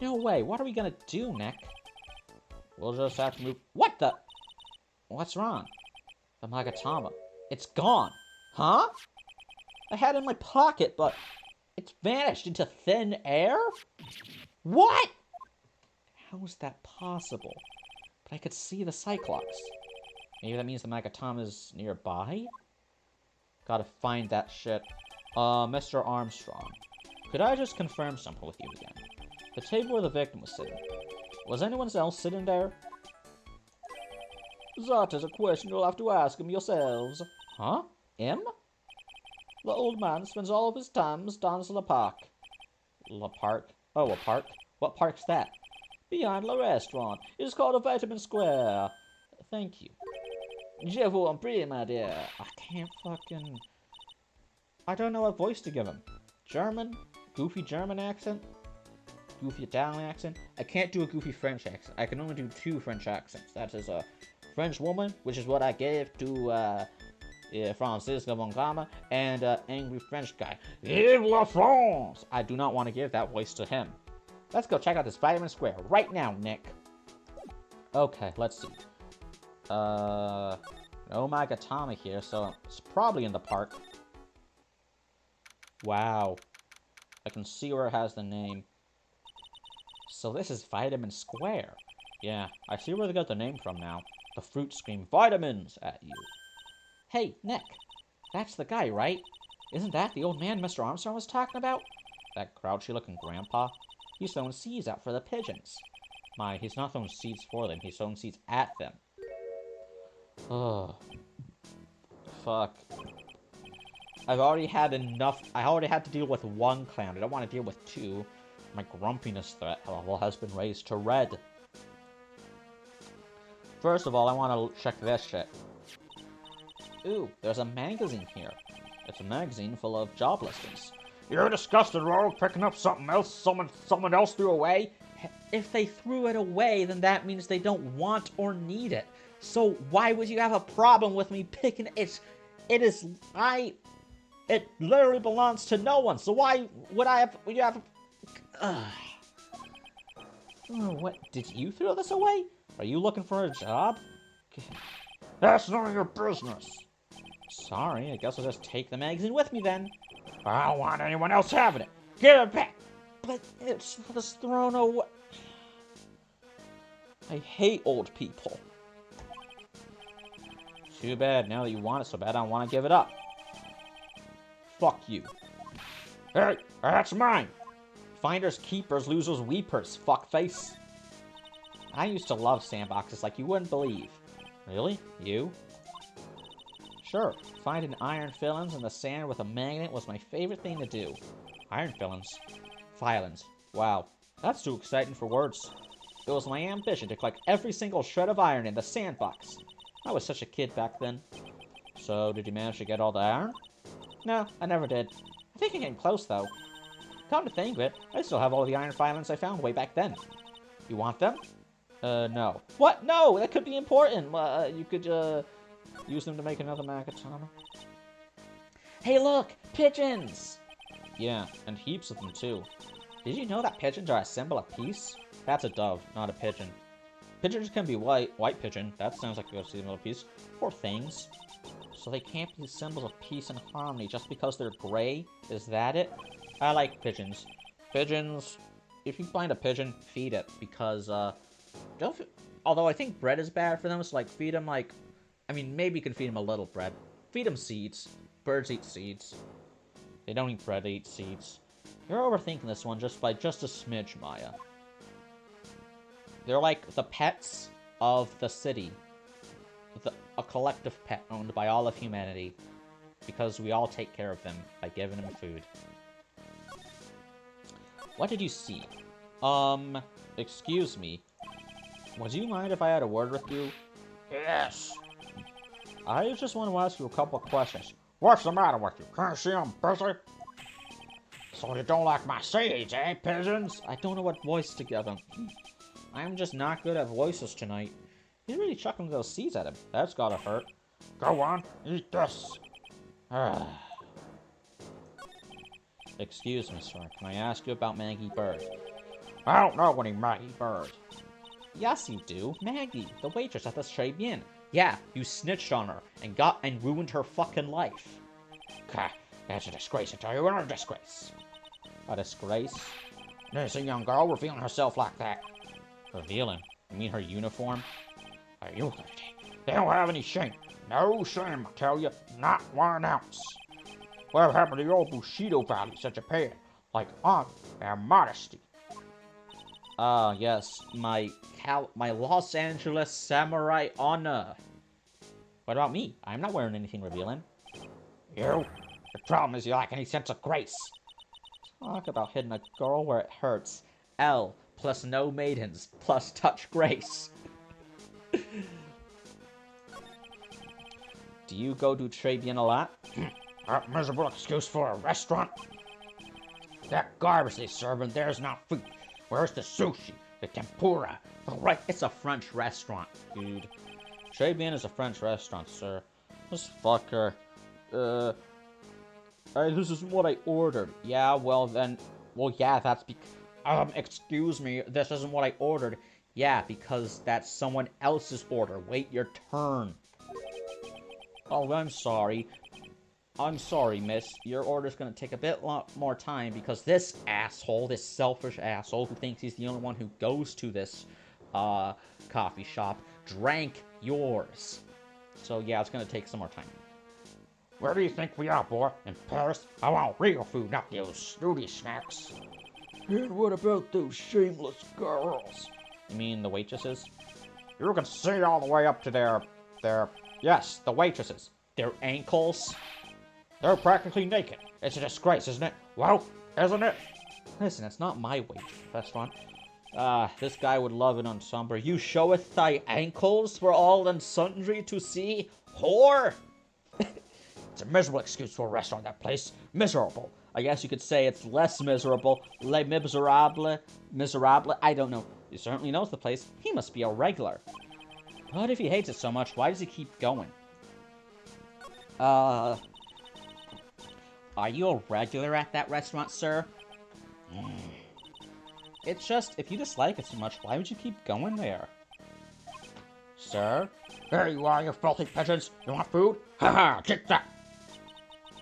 No way, what are we gonna do, Nick? We'll just have to move... What the... What's wrong? The Magatama. It's gone. Huh? I had it in my pocket, but... It's vanished into thin air? What? How is that possible? But I could see the Cyclops. Maybe that means the Magatama is nearby? Gotta find that shit. Mr. Armstrong. Could I just confirm something with you again? The table where the victim was sitting. Was anyone else sitting there? That is a question you'll have to ask him yourselves. Huh? Him? The old man spends all of his time down to the park. The park? Oh, a park? What park's that? Behind the restaurant. It's called a Vitamin Square. Thank you. Je vous en prie, my dear. I can't fucking... I don't know what voice to give him. German? Goofy German accent? Goofy Italian accent? I can't do a goofy French accent. I can only do 2 French accents. That is a French woman, which is what I gave to Francisco Moncama, and angry French guy. Vive la France! I do not want to give that voice to him. Let's go check out this Vitamin Square right now, Nick. Okay, let's see. No Magatama here, so it's probably in the park. Wow. I can see where it has the name. So this is Vitamin Square. Yeah, I see where they got the name from now. The fruits scream vitamins at you. Hey, Nick. That's the guy, right? Isn't that the old man Mr. Armstrong was talking about? That grouchy-looking grandpa? He's throwing seeds out for the pigeons. My, he's not throwing seeds for them. He's throwing seeds at them. Oh. Fuck. I've already had enough. I already had to deal with one clown. I don't want to deal with two. My grumpiness threat level has been raised to red. First of all, I want to check this shit. Ooh, there's a magazine here. It's a magazine full of job listings. You're disgusted, Rogue, picking up something else someone else threw away? If they threw it away, then that means they don't want or need it. So why would you have a problem with me picking it? It literally belongs to no one. So why would you have? What? Did you throw this away? Are you looking for a job? That's none of your business. Sorry, I guess I'll just take the magazine with me then. I don't want anyone else having it. Give it back. But it's just thrown away. I hate old people. Too bad. Now that you want it so bad, I don't want to give it up. Fuck you. Hey, that's mine. Finders keepers, losers weepers, fuckface. I used to love sandboxes like you wouldn't believe. Really? You? Sure. Finding iron fillings in the sand with a magnet was my favorite thing to do. Iron fillings? Filings. Wow. That's too exciting for words. It was my ambition to collect every single shred of iron in the sandbox. I was such a kid back then. So, did you manage to get all the iron? No, I never did. I think I came close, though. Come to think of it, I still have all the iron filings I found way back then. You want them? No. What? No! That could be important! You could, use them to make another Magatama. Hey look! Pigeons! Yeah, and heaps of them, too. Did you know that pigeons are a symbol of peace? That's a dove, not a pigeon. Pigeons can be white pigeon. That sounds like a symbol of peace. Poor things. So they can't be symbols of peace and harmony just because they're gray? Is that it? I like pigeons. Pigeons, if you find a pigeon, feed it, because, although I think bread is bad for them, so, like, feed them, like, I mean, maybe you can feed them a little bread. Feed them seeds. Birds eat seeds. They don't eat bread, they eat seeds. You're overthinking this one just a smidge, Maya. They're like the pets of the city. A collective pet owned by all of humanity. Because we all take care of them by giving them food. What did you see? Excuse me. Would you mind if I had a word with you? Yes. I just want to ask you a couple of questions. What's the matter with you? Can't you see I'm busy? So you don't like my seeds, eh, pigeons? I don't know what voice to give him. I'm just not good at voices tonight. He's really chucking those seeds at him. That's gotta hurt. Go on, eat this. Excuse me, sir. Can I ask you about Maggie Bird? I don't know any Maggie Bird. Yes, you do. Maggie, the waitress at the Tribune. Yeah, you snitched on her and ruined her fucking life. Okay, that's a disgrace, I tell you. What a disgrace. A disgrace? There's a young girl revealing herself like that. Revealing? You mean her uniform? Are you They don't have any shame. No shame, I tell you. Not 1 ounce. What happened to your old Bushido values in Japan? Like honor and modesty. Yes. My Los Angeles samurai honor. What about me? I'm not wearing anything revealing. You? The problem is you lack any sense of grace. Talk about hitting a girl where it hurts. L plus no maidens plus touch grace. Do you go to Tribune a lot? That miserable excuse for a restaurant? That garbage they serve in there's not food. Where's the sushi? The tempura? The right? It's a French restaurant, dude. Tribune is a French restaurant, sir. This fucker. This isn't what I ordered. Yeah, well then... Well, yeah, that's excuse me, this isn't what I ordered. Yeah, because that's someone else's order. Wait your turn. Oh, I'm sorry. I'm sorry, miss. Your order's gonna take a bit more time because this asshole, this selfish asshole who thinks he's the only one who goes to this, coffee shop, drank yours. So, yeah, it's gonna take some more time. Where do you think we are, boy? In Paris? I want real food, not those snooty snacks. And what about those shameless girls? You mean the waitresses? You can see all the way up to their... Yes, the waitresses. Their ankles? They're practically naked. It's a disgrace, isn't it? Well, isn't it? Listen, it's not my wage restaurant. This guy would love an ensemble. You showeth thy ankles for all and sundry to see? Whore! It's a miserable excuse for a restaurant, that place. Miserable. I guess you could say it's less miserable. Le miserable. Miserable. I don't know. He certainly knows the place. He must be a regular. But if he hates it so much, why does he keep going? Are you a regular at that restaurant, sir? It's just, if you dislike it so much, why would you keep going there? Sir? There you are, you filthy pigeons. You want food? Ha ha, take that.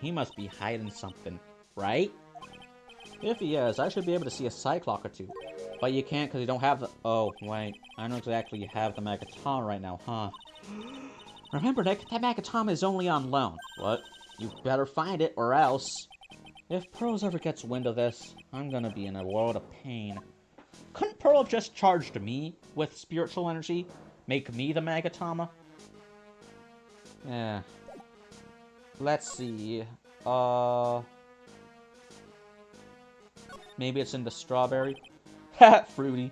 He must be hiding something, right? If he is, I should be able to see a Cyclock or two. But you can't because you don't have the... Oh, wait. I know exactly you have the Magatama right now, huh? Remember, Nick, that Magatama is only on loan. What? You better find it, or else... If Pearls ever gets wind of this, I'm gonna be in a world of pain. Couldn't Pearl have just charged me with spiritual energy? Make me the Magatama? Yeah. Let's see. Maybe it's in the strawberry? Ha! Fruity.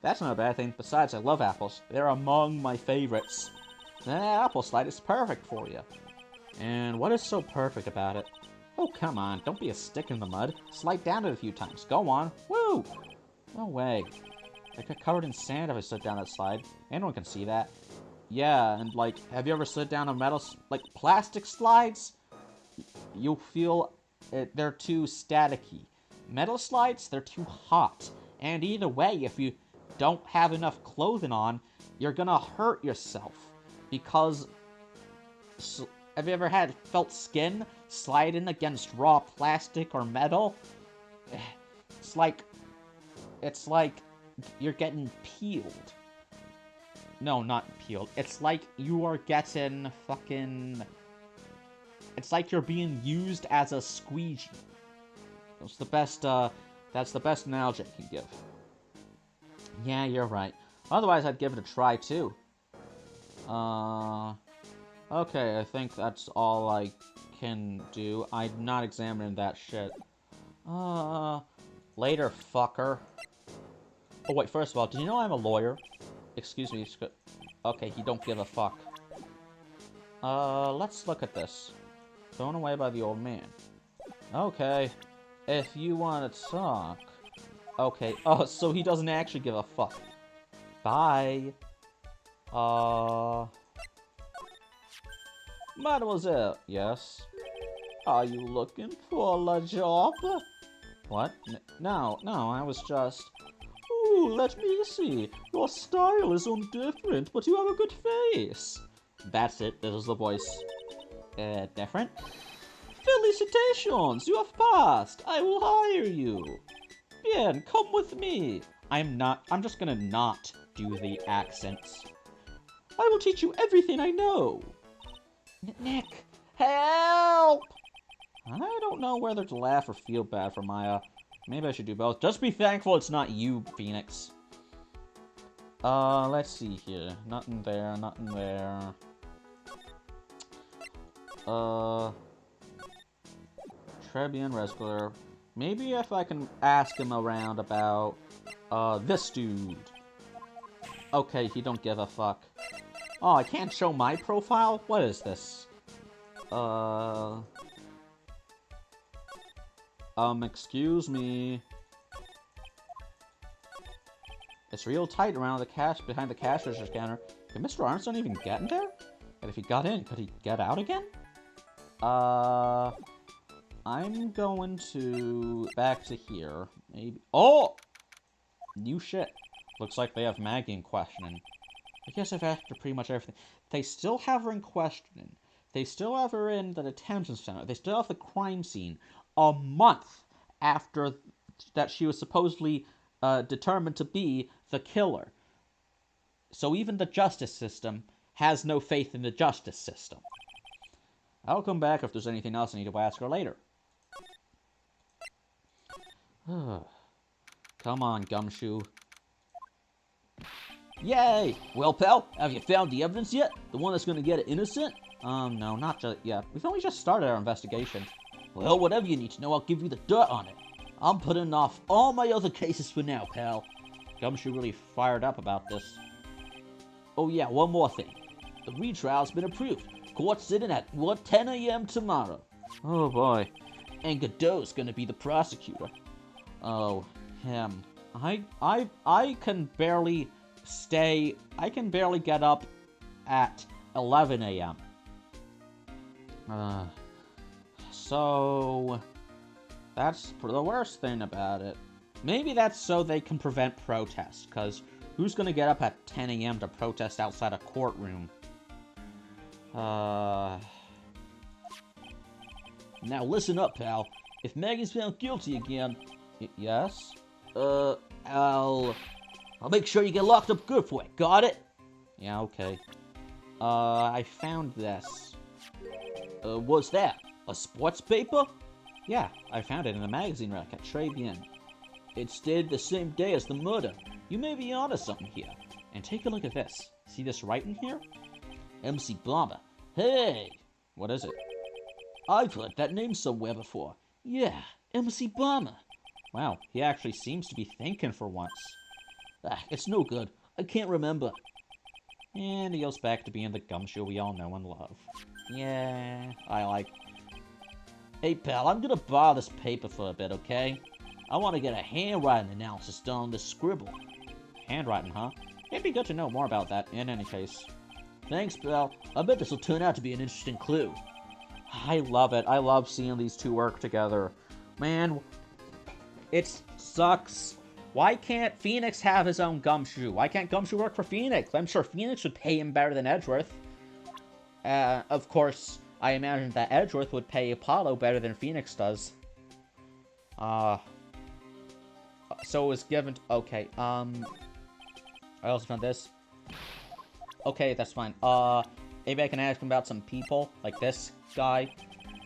That's not a bad thing. Besides, I love apples. They're among my favorites. That apple slide is perfect for you. And what is so perfect about it? Oh, come on. Don't be a stick in the mud. Slide down it a few times. Go on. Woo! No way. I get covered in sand if I slid down that slide. Anyone can see that. Yeah, and like, have you ever slid down a metal, like, plastic slides? You'll feel they're too staticky. Metal slides, they're too hot. And either way, if you don't have enough clothing on, you're gonna hurt yourself. Because, have you ever felt skin sliding against raw plastic or metal? It's like you're getting peeled. No, not peeled. It's like you are getting fucking... It's like you're being used as a squeegee. That's the best analogy I can give. Yeah, you're right. Otherwise, I'd give it a try, too. Okay, I think that's all I can do. I'm not examining that shit. Later, fucker. Oh, wait, first of all, did you know I'm a lawyer? Excuse me. Okay, you don't give a fuck. Let's look at this. Thrown away by the old man. Okay. If you want to talk... Okay. Oh, so he doesn't actually give a fuck. Bye. Mademoiselle. Yes? Are you looking for a job? What? No, I was just... Ooh, let me see. Your style is different, but you have a good face. That's it. This is the voice. Different? Felicitations! You have passed! I will hire you! Bien, come with me! I'm just gonna not do the accents. I will teach you everything I know! Nick! Help! I don't know whether to laugh or feel bad for Maya. Maybe I should do both. Just be thankful it's not you, Phoenix. Let's see here. Nothing there, nothing there. Trebian Rescuer. Maybe if I can ask him around about, this dude. Okay, he don't give a fuck. Oh, I can't show my profile? What is this? Excuse me. It's real tight around the behind the cash register counter. Can Mr. Armstrong even get in there? And if he got in, could he get out again? I'm going to... back to here. Maybe... Oh! New shit. Looks like they have Maggie in questioning. I guess I've asked her pretty much everything. They still have her in questioning. They still have her in the detention center. They still have the crime scene a month after that she was supposedly determined to be the killer. So even the justice system has no faith in the justice system. I'll come back if there's anything else I need to ask her later. Come on, Gumshoe. Yay! Well, pal, have you found the evidence yet? The one that's gonna get it innocent? No, not just yet. We've only just started our investigation. Well, whatever you need to know, I'll give you the dirt on it. I'm putting off all my other cases for now, pal. Gumshoe really fired up about this. Oh yeah, one more thing. The retrial's been approved. Court's sitting at 10 a.m. tomorrow. Oh boy. And Godot's gonna be the prosecutor. Oh, him. I can barely stay... I can barely get up at 11 a.m. So... that's the worst thing about it. Maybe that's so they can prevent protests, because who's gonna get up at 10 a.m. to protest outside a courtroom? Now listen up, pal. If Maggie's found guilty again... yes? I'll make sure you get locked up good for it. Got it? Yeah, okay. I found this. What's that? A sports paper? Yeah, I found it in a magazine rack at Tribulations. It's dated the same day as the murder. You may be onto something here. And take a look at this. See this writing here? MC Bomber. Hey! What is it? I've heard that name somewhere before. Yeah, MC Bomber. Wow, he actually seems to be thinking for once. It's no good. I can't remember. And he goes back to being the Gumshoe we all know and love. Yeah, I like... Hey pal, I'm gonna borrow this paper for a bit, okay? I want to get a handwriting analysis done on this scribble. Handwriting, huh? It'd be good to know more about that, in any case. Thanks, pal. I bet this will turn out to be an interesting clue. I love it. I love seeing these two work together. Man, it sucks. Why can't Phoenix have his own Gumshoe? Why can't Gumshoe work for Phoenix? I'm sure Phoenix would pay him better than Edgeworth. Of course, I imagine that Edgeworth would pay Apollo better than Phoenix does. So it was given... okay, I also found this. Okay, that's fine. Maybe I can ask him about some people, like this guy.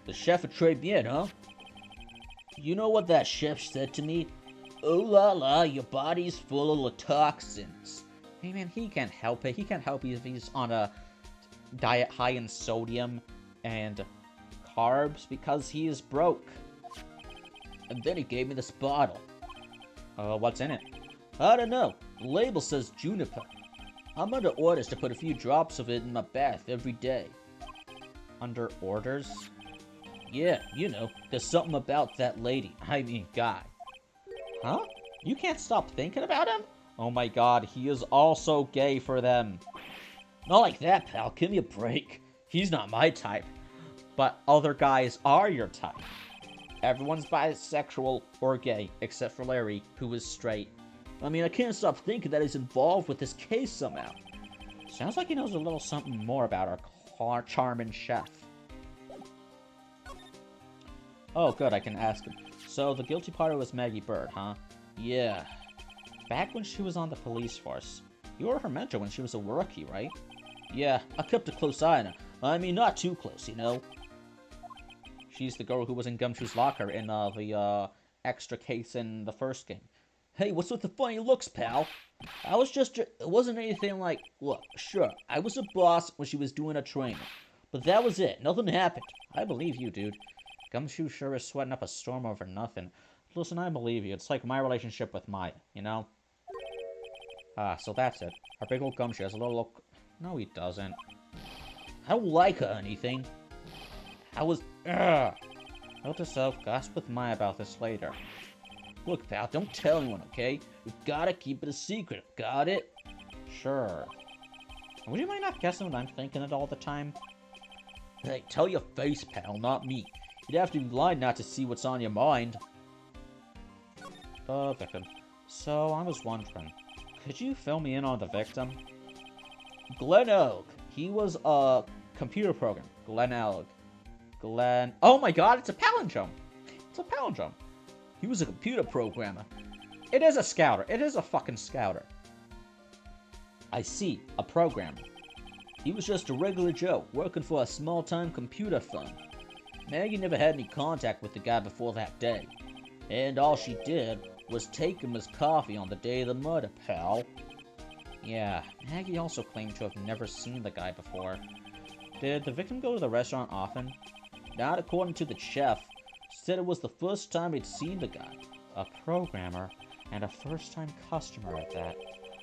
The chef of Tribune, huh? You know what that chef said to me? Oh la la, your body's full of toxins. Hey man, he can't help it. He can't help it if he's on a diet high in sodium and carbs because he is broke. And then he gave me this bottle. What's in it? I don't know. The label says juniper. I'm under orders to put a few drops of it in my bath every day. Under orders? Yeah, you know, there's something about that lady. I mean, guy. Huh? You can't stop thinking about him? Oh my god, he is also gay for them. Not like that, pal. Give me a break. He's not my type. But other guys are your type. Everyone's bisexual or gay, except for Larry, who is straight. I mean, I can't stop thinking that he's involved with this case somehow. Sounds like he knows a little something more about our charming chef. Oh, good, I can ask him. So, the guilty party was Maggie Bird, huh? Yeah. Back when she was on the police force. You were her mentor when she was a rookie, right? Yeah, I kept a close eye on her. I mean, not too close, you know? She's the girl who was in Gumshoe's locker in the extra case in the first game. Hey, what's with the funny looks, pal? I was just... it wasn't anything like... look, sure, I was a boss when she was doing a training. But that was it. Nothing happened. I believe you, dude. Gumshoe sure is sweating up a storm over nothing. Listen, I believe you. It's like my relationship with Maya, you know? So that's it. Our big old Gumshoe has a little... no, he doesn't. I don't like her or anything. I was... ugh. Note to self, gossip with Maya about this later. Look, pal, don't tell anyone, okay? We've gotta keep it a secret, got it? Sure. Would you mind not guessing what I'm thinking it all the time? Hey, tell your face, pal, not me. You'd have to be blind not to see what's on your mind. Victim. So, I was wondering, could you fill me in on the victim? Glenn Elg. He was a computer program. Glenn Elg. Oh my god, it's a palindrome. It's a palindrome. He was a computer programmer. It is a scouter. It is a fucking scouter. I see. A programmer. He was just a regular Joe, working for a small-time computer firm. Maggie never had any contact with the guy before that day. And all she did was take him his coffee on the day of the murder, pal. Yeah, Maggie also claimed to have never seen the guy before. Did the victim go to the restaurant often? Not according to the chef. Said it was the first time he'd seen the guy. A programmer, and a first-time customer at that.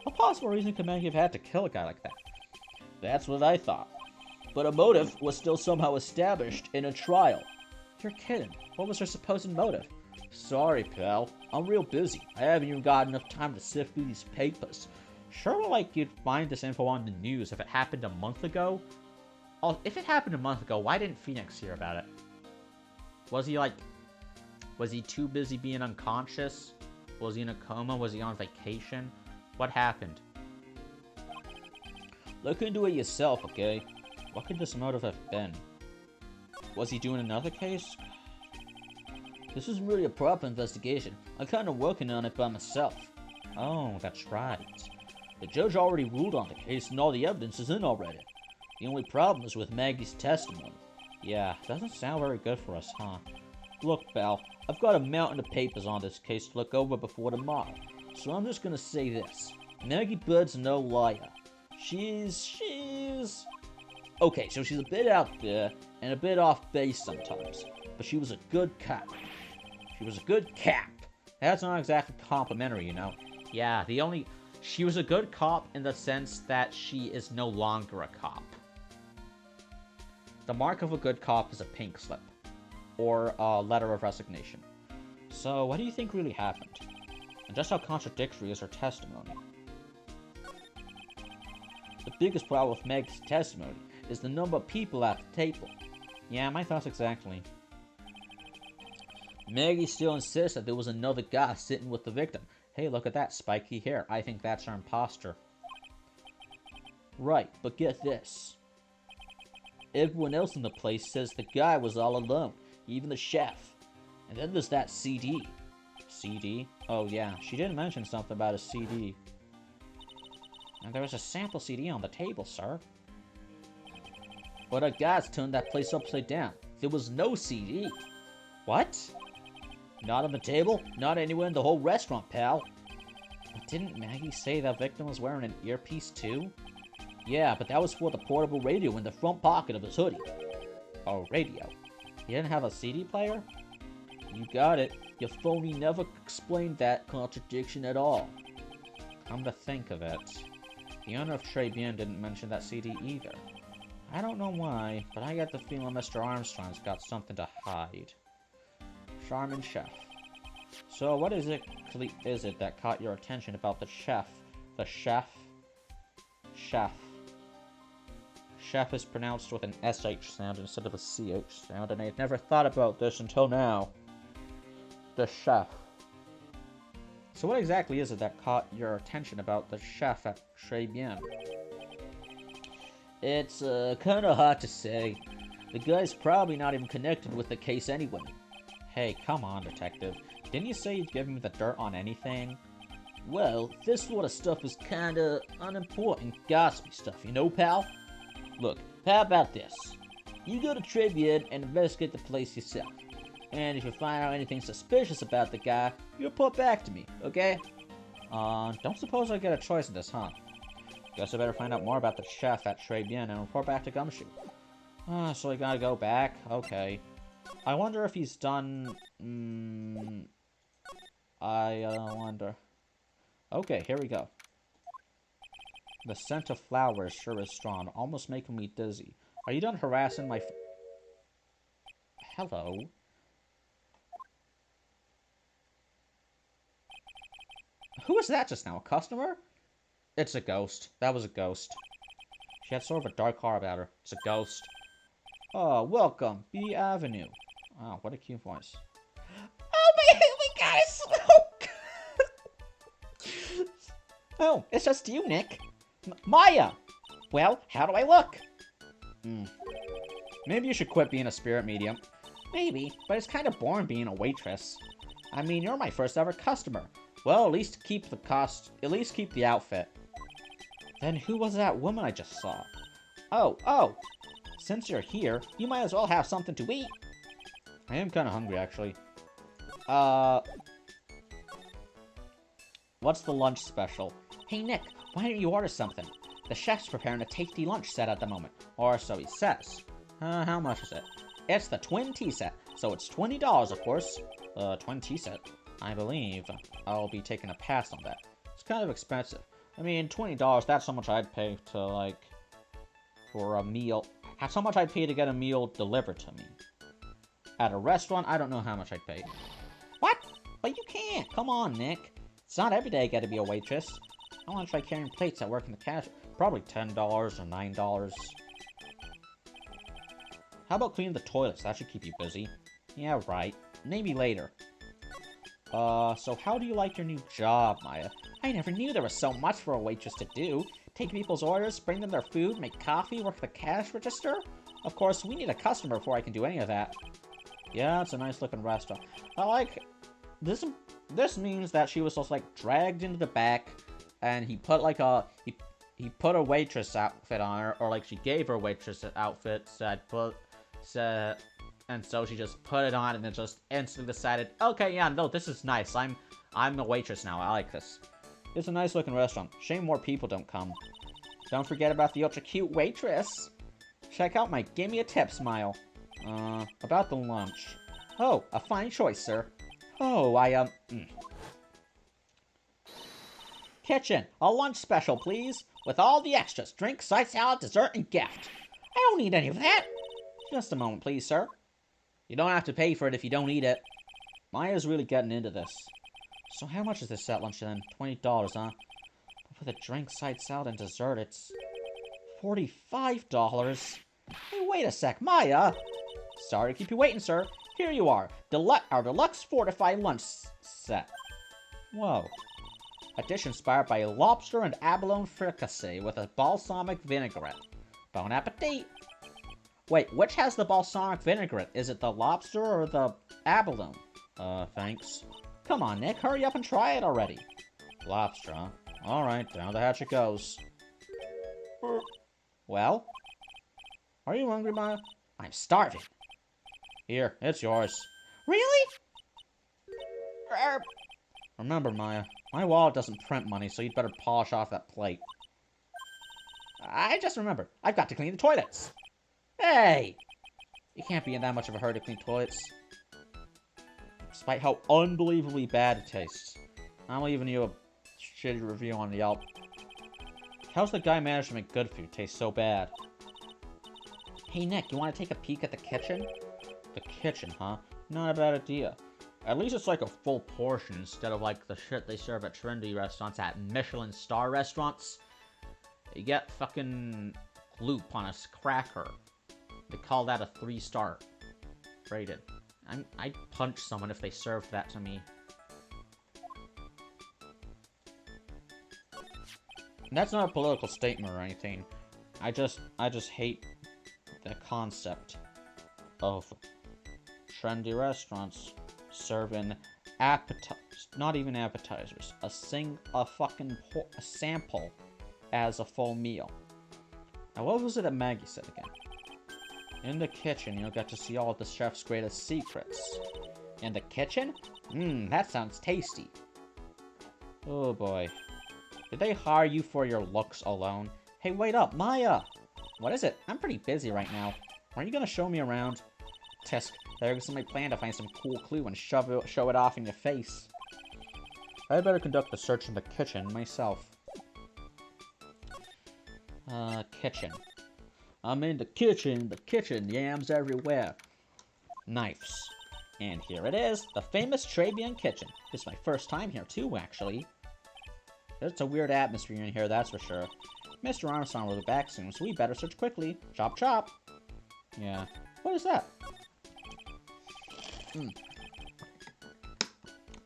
What possible reason could Maggie have had to kill a guy like that? That's what I thought. But a motive was still somehow established in a trial. You're kidding. What was her supposed motive? Sorry, pal. I'm real busy. I haven't even got enough time to sift through these papers. Sure, like you'd find this info on the news if it happened a month ago. Oh, if it happened a month ago, why didn't Phoenix hear about it? Was he too busy being unconscious? Was he in a coma? Was he on vacation? What happened? Look into it yourself, okay? What could this motive have been? Was he doing another case? This isn't really a proper investigation. I'm kind of working on it by myself. Oh, that's right. The judge already ruled on the case and all the evidence is in already. The only problem is with Maggie's testimony. Yeah, doesn't sound very good for us, huh? Look, pal, I've got a mountain of papers on this case to look over before tomorrow, so I'm just gonna say this. Maggie Bird's no liar. She's... Okay, so she's a bit out there and a bit off base sometimes, but she was a good cop. She was a good cap. That's not exactly complimentary, you know. Yeah, she was a good cop in the sense that she is no longer a cop. The mark of a good cop is a pink slip, or a letter of resignation. So, what do you think really happened? And just how contradictory is her testimony? The biggest problem with Meg's testimony is the number of people at the table. Yeah, my thoughts exactly. Maggie still insists that there was another guy sitting with the victim. Hey, look at that spiky hair. I think that's our imposter. Right, but get this. Everyone else in the place says the guy was all alone, even the chef. And then there's that CD. CD? Oh yeah, she did mention something about a CD. And there was a sample CD on the table, sir. But our guys turned that place upside down. There was no CD. What? Not on the table? Not anywhere in the whole restaurant, pal. But didn't Maggie say the victim was wearing an earpiece too? Yeah, but that was for the portable radio in the front pocket of his hoodie. Oh, radio. He didn't have a CD player? You got it. Your phony never explained that contradiction at all. Come to think of it, the owner of Tribulations didn't mention that CD either. I don't know why, but I get the feeling Mr. Armstrong's got something to hide. Charmin Chef. So what is it that caught your attention about the chef? The chef? Chef. Chef is pronounced with an SH sound instead of a CH sound, and I had never thought about this until now. The chef. So what exactly is it that caught your attention about the chef at Tribulations? It's kinda hard to say. The guy's probably not even connected with the case anyway. Hey, come on, detective. Didn't you say you'd give me the dirt on anything? Well, this sort of stuff is kinda unimportant, gossipy stuff, you know, pal? Look, how about this? You go to Tribune and investigate the place yourself. And if you find out anything suspicious about the guy, you report back to me, okay? Don't suppose I get a choice in this, huh? Guess I better find out more about the chef at Tribune and report back to Gumshoe. So I gotta go back? Okay. I wonder if he's done... I wonder... Okay, here we go. The scent of flowers sure is strong, almost making me dizzy. Are you done harassing my... Hello? Who was that just now? A customer? It's a ghost. That was a ghost. She had sort of a dark aura about her. It's a ghost. Oh, welcome, B Avenue. Oh, what a cute voice. Oh, my guys! Oh, it's just you, Nick. Maya! Well, how do I look? Maybe you should quit being a spirit medium. Maybe, but it's kind of boring being a waitress. I mean, you're my first ever customer. Well, at least keep the outfit. Then who was that woman I just saw? Oh. Since you're here, you might as well have something to eat. I am kind of hungry, actually. What's the lunch special? Hey, Nick, why don't you order something? The chef's preparing a tasty lunch set at the moment. Or so he says. How much is it? It's the twin tea set, so it's $20, of course. Twin tea set? I believe I'll be taking a pass on that. It's kind of expensive. I mean, $20, that's how much I'd pay to, like, for a meal. That's how much I'd pay to get a meal delivered to me. At a restaurant, I don't know how much I'd pay. What? But you can't. Come on, Nick. It's not every day I get to be a waitress. I want to try carrying plates at work in the cash. Probably $10 or $9. How about cleaning the toilets? That should keep you busy. Yeah, right. Maybe later. So how do you like your new job, Maya? I never knew there was so much for a waitress to do. Take people's orders, bring them their food, make coffee, work the cash register? Of course, we need a customer before I can do any of that. Yeah, it's a nice looking restaurant. I like... This means that she was just, like, dragged into the back, and he put, like, he put a waitress outfit on her, or, like, she gave her a waitress outfit, and so she just put it on and then just instantly decided, okay, yeah, no, this is nice. I'm a waitress now. I like this. It's a nice looking restaurant. Shame more people don't come. Don't forget about the ultra cute waitress. Check out my gimme a tip smile. About the lunch. Oh, a fine choice, sir. Oh, Kitchen, a lunch special, please. With all the extras. Drink, side salad, dessert, and gift. I don't need any of that. Just a moment, please, sir. You don't have to pay for it if you don't eat it. Maya's really getting into this. So how much is this set lunch then? $20, huh? But for the drink, side salad, and dessert, it's $45. Hey, wait a sec, Maya! Sorry to keep you waiting, sir. Here you are. Our deluxe fortified lunch set. Whoa. A dish inspired by lobster and abalone fricassee with a balsamic vinaigrette. Bon appetit! Wait, which has the balsamic vinaigrette? Is it the lobster or the abalone? Thanks. Come on, Nick, hurry up and try it already. Lobster, huh? Alright, down the hatch it goes. Well? Are you hungry, Maya? I'm starving. Here, it's yours. Really? Remember, Maya, my wallet doesn't print money, so you'd better polish off that plate. I just remembered, I've got to clean the toilets. Hey! You can't be in that much of a hurry to clean toilets. Despite how unbelievably bad it tastes. I'm leaving you a shitty review on Yelp. How's the guy managed to make good food taste so bad? Hey Nick, you want to take a peek at the kitchen? The kitchen, huh? Not a bad idea. At least it's like a full portion instead of like the shit they serve at trendy restaurants at Michelin star restaurants. You get fucking gloop on a cracker. They call that a 3-star rated. I'd punch someone if they served that to me. And that's not a political statement or anything. I just hate the concept of trendy restaurants serving not even appetizers, a sample as a full meal. Now, what was it that Maggie said again? In the kitchen, you'll get to see all of the chef's greatest secrets. In the kitchen? That sounds tasty. Oh boy. Did they hire you for your looks alone? Hey, wait up, Maya! What is it? I'm pretty busy right now. Aren't you gonna show me around? Tisk, there goes my plan to find some cool clue and show it off in your face. I'd better conduct the search in the kitchen myself. Kitchen. I'm in the kitchen, yams everywhere. Knives. And here it is, the famous Tribulations kitchen. This is my first time here too, actually. There's a weird atmosphere in here, that's for sure. Mr. Armstrong will be back soon, so we better search quickly. Chop chop. Yeah. What is that?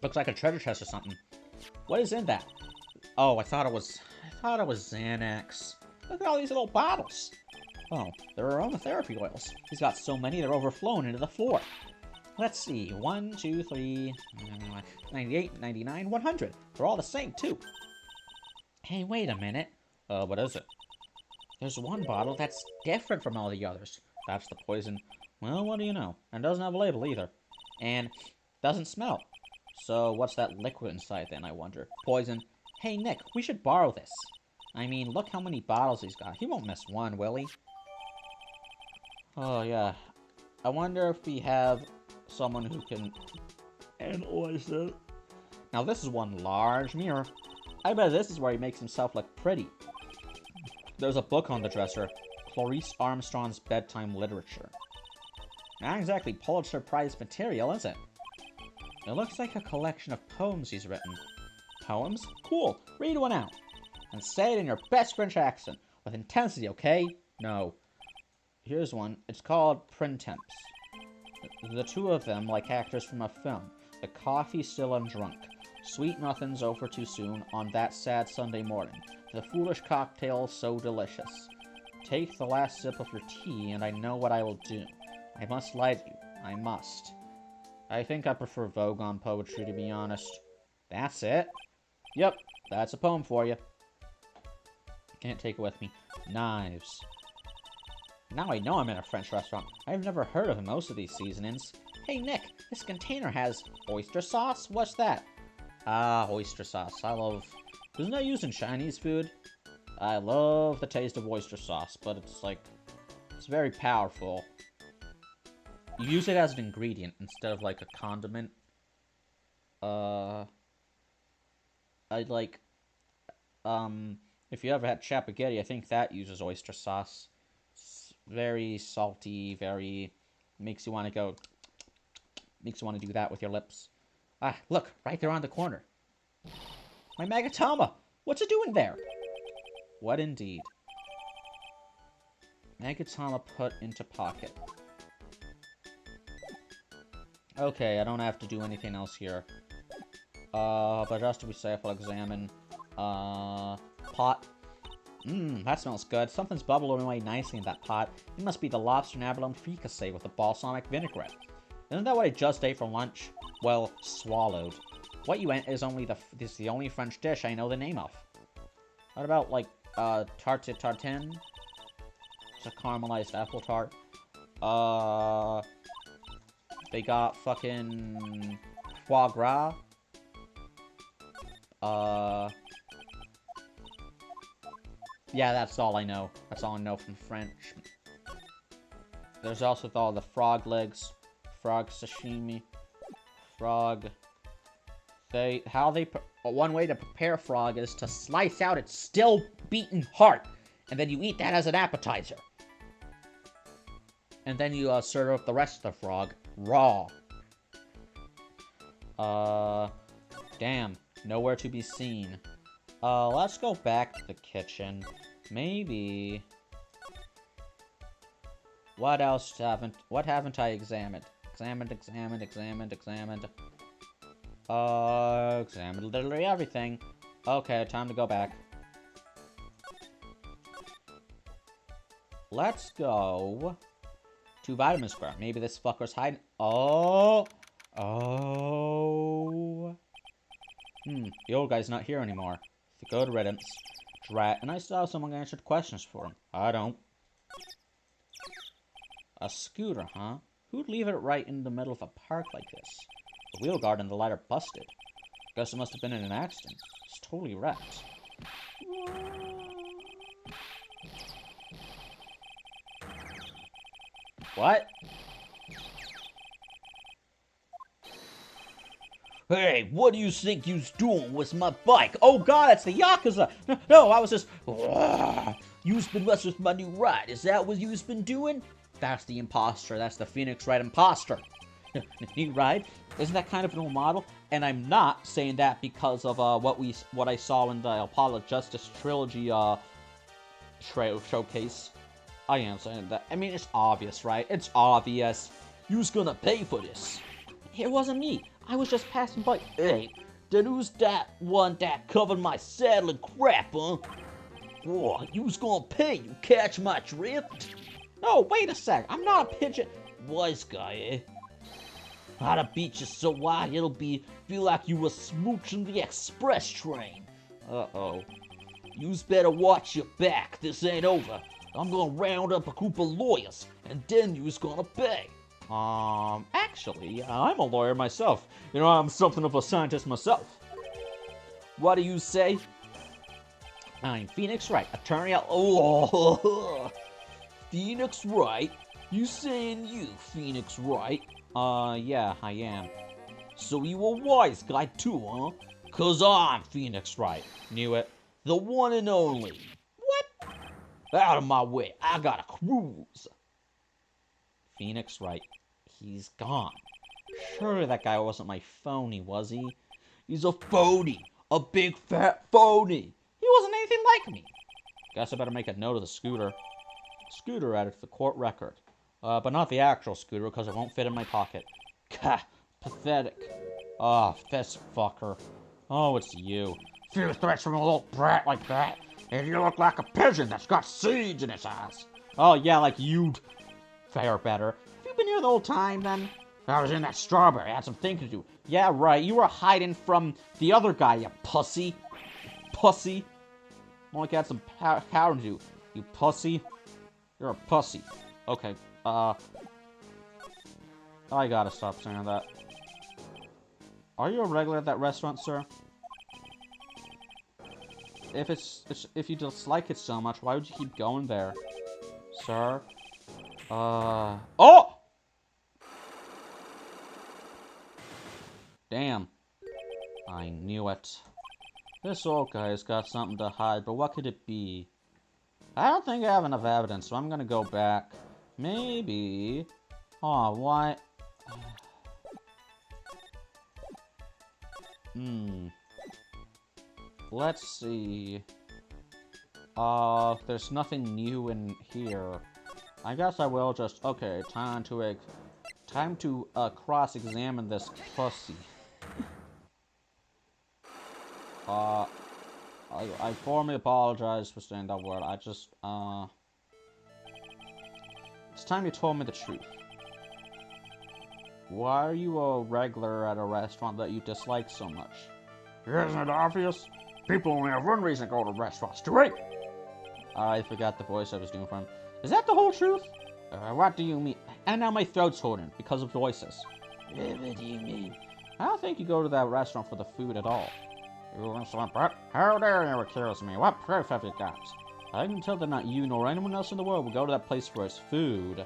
Looks like a treasure chest or something. What is in that? Oh, I thought it was Xanax. Look at all these little bottles. Oh, they're aromatherapy oils. He's got so many they're overflowing into the floor. Let's see. 1, 2, 3, 98, 99, 100. They're all the same, too. Hey, wait a minute. What is it? There's one bottle that's different from all the others. That's the poison. Well, what do you know? And doesn't have a label either. And doesn't smell. So what's that liquid inside then, I wonder? Poison. Hey, Nick, we should borrow this. I mean, look how many bottles he's got. He won't miss one, will he? Oh, yeah. I wonder if we have someone who can analyze it. Now, this is one large mirror. I bet this is where he makes himself look pretty. There's a book on the dresser. Clarice Armstrong's Bedtime Literature. Not exactly Pulitzer Prize material, is it? It looks like a collection of poems he's written. Poems? Cool. Read one out. And say it in your best French accent. With intensity, okay? No. Here's one. It's called Printemps. The two of them like actors from a film. The coffee still undrunk. Sweet nothings over too soon on that sad Sunday morning. The foolish cocktail so delicious. Take the last sip of your tea and I know what I will do. I must lie to you. I must. I think I prefer Vogon poetry, to be honest. That's it. Yep, that's a poem for you. Can't take it with me. Knives. Now I know I'm in a French restaurant. I've never heard of most of these seasonings. Hey, Nick, this container has oyster sauce? What's that? Ah, oyster sauce. Isn't that used in Chinese food? I love the taste of oyster sauce, but it's like... It's very powerful. You use it as an ingredient instead of like a condiment. If you ever had chapaghetti, I think that uses oyster sauce. It's very salty, very... Makes you want to go... Makes you want to do that with your lips. Ah, look, right there on the corner. My Magatama! What's it doing there? What indeed? Magatama put into pocket. Okay, I don't have to do anything else here. But just to be safe, I'll examine, pot. That smells good. Something's bubbling away nicely in that pot. It must be the lobster and abalone fricassee with the balsamic vinaigrette. Isn't that what I just ate for lunch? Well, swallowed. What you ate is the only French dish I know the name of. What about, like, tarte tartine? It's a caramelized apple tart. They got fucking foie gras. Yeah, that's all I know. That's all I know from French. There's also all the frog legs, frog sashimi, frog. One way to prepare frog is to slice out its still beaten heart, and then you eat that as an appetizer. And then you serve up the rest of the frog raw. Damn, nowhere to be seen. Let's go back to the kitchen. Maybe. What haven't I examined? Examined. Examined literally everything. Okay, time to go back. Let's go to Vitamin Square. Maybe this fucker's hiding. Oh. The old guy's not here anymore. Good riddance. Drat. And I still have some unanswered questions for him. I don't. A scooter, huh? Who'd leave it right in the middle of a park like this? The wheel guard and the light are busted. Guess it must have been in an accident. It's totally wrecked. What? Hey, what do you think you's doing with my bike? Oh god, it's the Yakuza! No, I was just... You's been messing with my new ride. Is that what you's been doing? That's the imposter. That's the Phoenix Wright imposter. New ride? Isn't that kind of an old model? And I'm not saying that because of what I saw in the Apollo Justice trilogy showcase. I am saying that. I mean, it's obvious, right? It's obvious. You's gonna pay for this. It wasn't me. I was just passing by. Hey, then who's that one that covered my saddle and crap, huh? Oh, you's gonna pay. You catch my drift? No, wait a sec. I'm not a pigeon. Wise guy, eh? I'd beat you so wide it'll feel like you were smooching the express train. Uh-oh. You's better watch your back. This ain't over. I'm gonna round up a group of lawyers, and then you's gonna pay. Actually, I'm a lawyer myself. You know, I'm something of a scientist myself. What do you say? I'm Phoenix Wright, attorney at... Oh, Phoenix Wright? You saying you, Phoenix Wright? Yeah, I am. So you a wise guy too, huh? 'Cause I'm Phoenix Wright. Knew it. The one and only. What? Out of my way, I gotta cruise. Phoenix Wright. He's gone. Surely that guy wasn't my phony, was he? He's a phony. A big fat phony. He wasn't anything like me. Guess I better make a note of the scooter. Scooter added to the court record. But not the actual scooter, because it won't fit in my pocket. Gah, pathetic. Oh, this fucker. Oh, it's you. Few threats from a little brat like that, and you look like a pigeon that's got seeds in its eyes. Oh, yeah, like you'd fare better. Have you been here the whole time, then? I was in that strawberry. I had some thinking to do. Yeah, right. You were hiding from the other guy, you pussy. Pussy. More like I had some power to do. You pussy. You're a pussy. Okay. I gotta stop saying that. Are you a regular at that restaurant, sir? If you dislike it so much, why would you keep going there? Sir? Oh! Damn. I knew it. This old guy's got something to hide, but what could it be? I don't think I have enough evidence, so I'm gonna go back. Maybe... Aw, what? Let's see... there's nothing new in here. I guess I will just... Okay, time to cross-examine this pussy. I formally apologize for saying that word. I just, It's time you told me the truth. Why are you a regular at a restaurant that you dislike so much? Isn't it obvious? People only have one reason to go to restaurants, to eat. I forgot the voice I was doing for him. Is that the whole truth? What do you mean? And now my throat's hurting because of voices. What do you mean? I don't think you go to that restaurant for the food at all. You insolent brat! How dare you accuse me? What proof have you got? I can tell that not you nor anyone else in the world will go to that place for its food.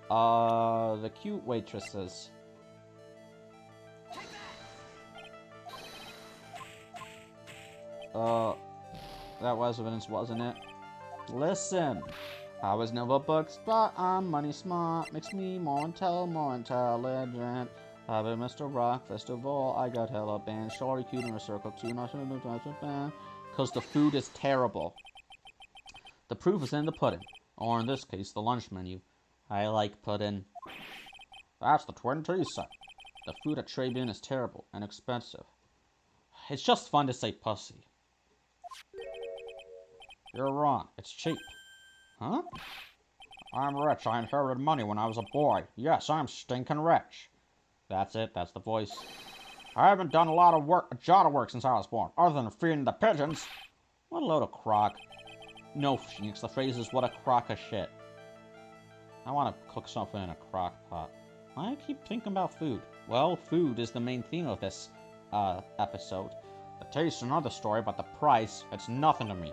The cute waitresses. That was evidence, wasn't it? Listen, I was never books, but I'm money smart. Makes me more intelligent. I've been Mr. Rock Festival. I got hella band. Shorty cute in a circle too. Because the food is terrible. The proof is in the pudding. Or in this case, the lunch menu. I like pudding. That's the twin tea set. The food at Tribune is terrible and expensive. It's just fun to say pussy. You're wrong. It's cheap. Huh? I'm rich. I inherited money when I was a boy. Yes, I'm stinking rich. That's it. That's the voice. I haven't done a lot of work since I was born, other than feeding the pigeons. What a load of crock. No, Phoenix, the phrase is what a crock of shit. I want to cook something in a crock pot. I keep thinking about food. Well, food is the main theme of this, episode. The taste is another story, but the price, it's nothing to me.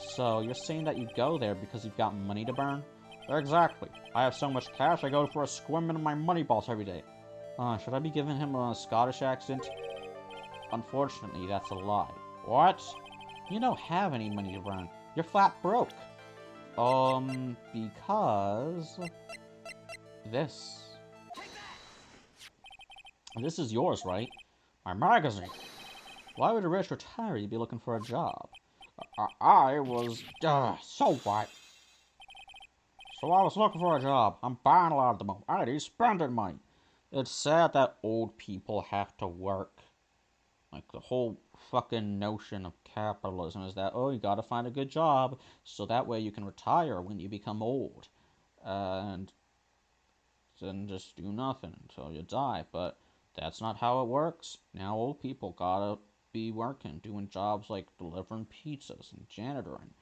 So, you're saying that you go there because you've got money to burn? Exactly. I have so much cash, I go for a swim in my money balls every day. Should I be giving him a Scottish accent? Unfortunately, that's a lie. What? You don't have any money to burn. You're flat broke. Because... This is yours, right? My magazine. Why would a rich retiree be looking for a job? I was, so what? So I was looking for a job. I'm buying a lot of them. I need spending money. It's sad that old people have to work. Like, the whole fucking notion of capitalism is that, oh, you gotta find a good job so that way you can retire when you become old. And then just do nothing until you die. But that's not how it works. Now old people gotta be working, doing jobs like delivering pizzas and janitoring.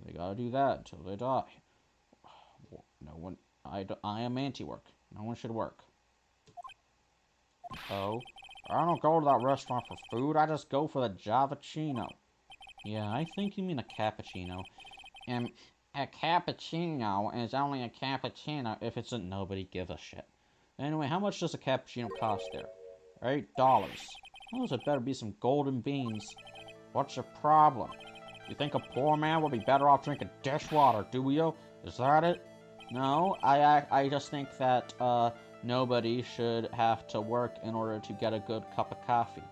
They gotta do that until they die. No one, I am anti-work. No one should work. Oh, I don't go to that restaurant for food. I just go for the Javachino. Yeah, I think you mean a cappuccino. And a cappuccino is only a cappuccino if it's a nobody give a shit. Anyway, how much does a cappuccino cost there? $8. Those would better be some golden beans. What's your problem? You think a poor man would be better off drinking dishwater, do you? Is that it? No, I just think that, nobody should have to work in order to get a good cup of coffee.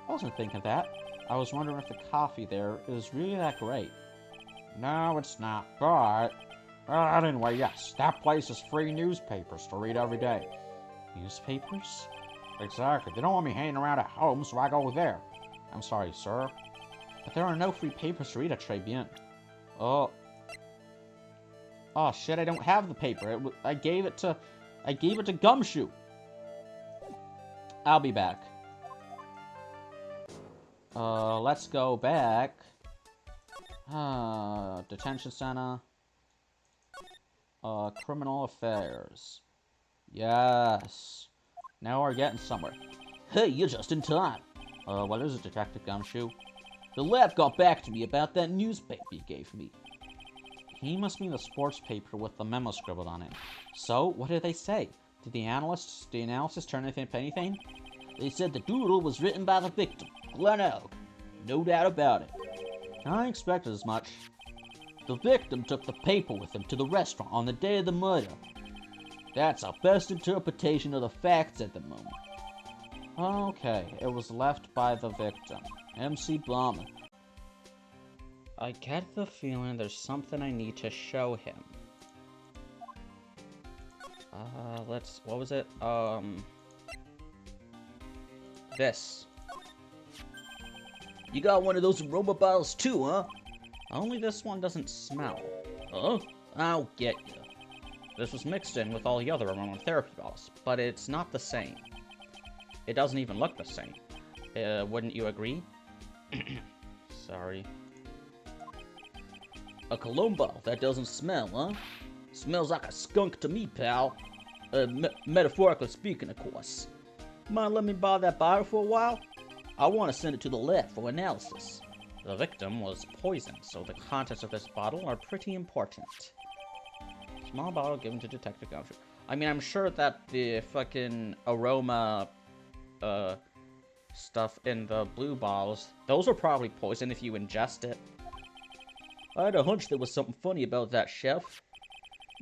I wasn't thinking that. I was wondering if the coffee there is really that great. No, it's not, but... anyway, yes, that place has free newspapers to read every day. Newspapers? Exactly. They don't want me hanging around at home, so I go there. I'm sorry, sir. But there are no free papers to read at Tribune. Oh. Oh, shit, I don't have the paper. I gave it to Gumshoe. I'll be back. Let's go back. Detention center. Criminal affairs. Yes. Now we're getting somewhere. Hey, you're just in time. What is it, Detective Gumshoe? The lab got back to me about that newspaper you gave me. He must mean the sports paper with the memo scribbled on it. So, what did they say? Did the analysis turn anything? They said the doodle was written by the victim, Glenn Elk. No doubt about it. I expected as much. The victim took the paper with him to the restaurant on the day of the murder. That's our best interpretation of the facts at the moment. Okay, it was left by the victim, MC Bauman. I get the feeling there's something I need to show him. What was it? This. You got one of those aroma bottles too, huh? Only this one doesn't smell. Huh? I'll get you. This was mixed in with all the other aromatherapy bottles, but it's not the same. It doesn't even look the same. Wouldn't you agree? Sorry. A cologne bottle that doesn't smell, huh? Smells like a skunk to me, pal. Metaphorically speaking, of course. Mind let me borrow that bottle for a while? I want to send it to the lab for analysis. The victim was poisoned, so the contents of this bottle are pretty important. Small bottle given to Detective Gumshoe. I mean, I'm sure that the fucking aroma, stuff in the blue bottles, those are probably poison if you ingest it. I had a hunch there was something funny about that, Chef.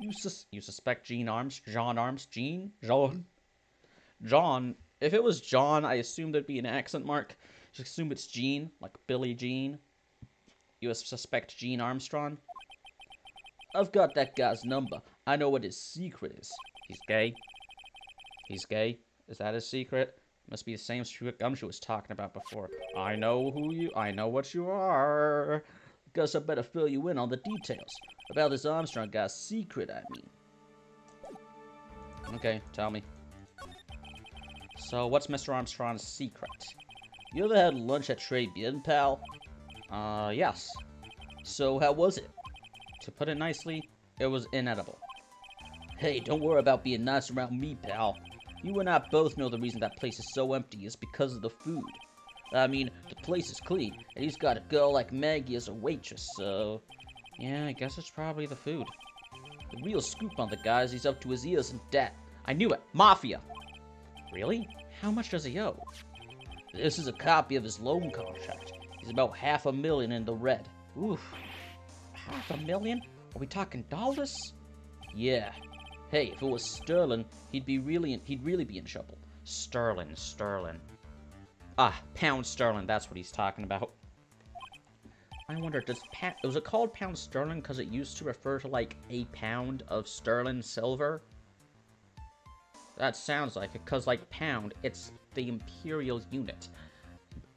You suspect John? If it was John, I assume there'd be an accent mark. Just assume it's Gene, like Billie Jean. You suspect Gene Armstrong? I've got that guy's number. I know what his secret is. He's gay. He's gay? Is that his secret? Must be the same Gumshoe was talking about before. I know what you are. Guess I better fill you in on the details. About this Armstrong guy's secret, I mean. Okay, tell me. So, what's Mr. Armstrong's secret? You ever had lunch at Tribune, pal? Yes. So, how was it? To put it nicely, it was inedible. Hey, don't worry about being nice around me, pal. You and I both know the reason that place is so empty is because of the food. I mean, the place is clean, and he's got a girl like Maggie as a waitress, so... Yeah, I guess it's probably the food. The real scoop on the guy is he's up to his ears in debt. I knew it! Mafia! Really? How much does he owe? This is a copy of his loan contract. He's about $500,000 in the red. Oof. $500,000? Are we talking dollars? Yeah. Hey, if it was sterling, he'd really be in trouble. Sterling. Ah, pound sterling, that's what he's talking about. I wonder, was it called pound sterling because it used to refer to, like, a pound of sterling silver? That sounds like it, because, like, pound, it's the imperial unit.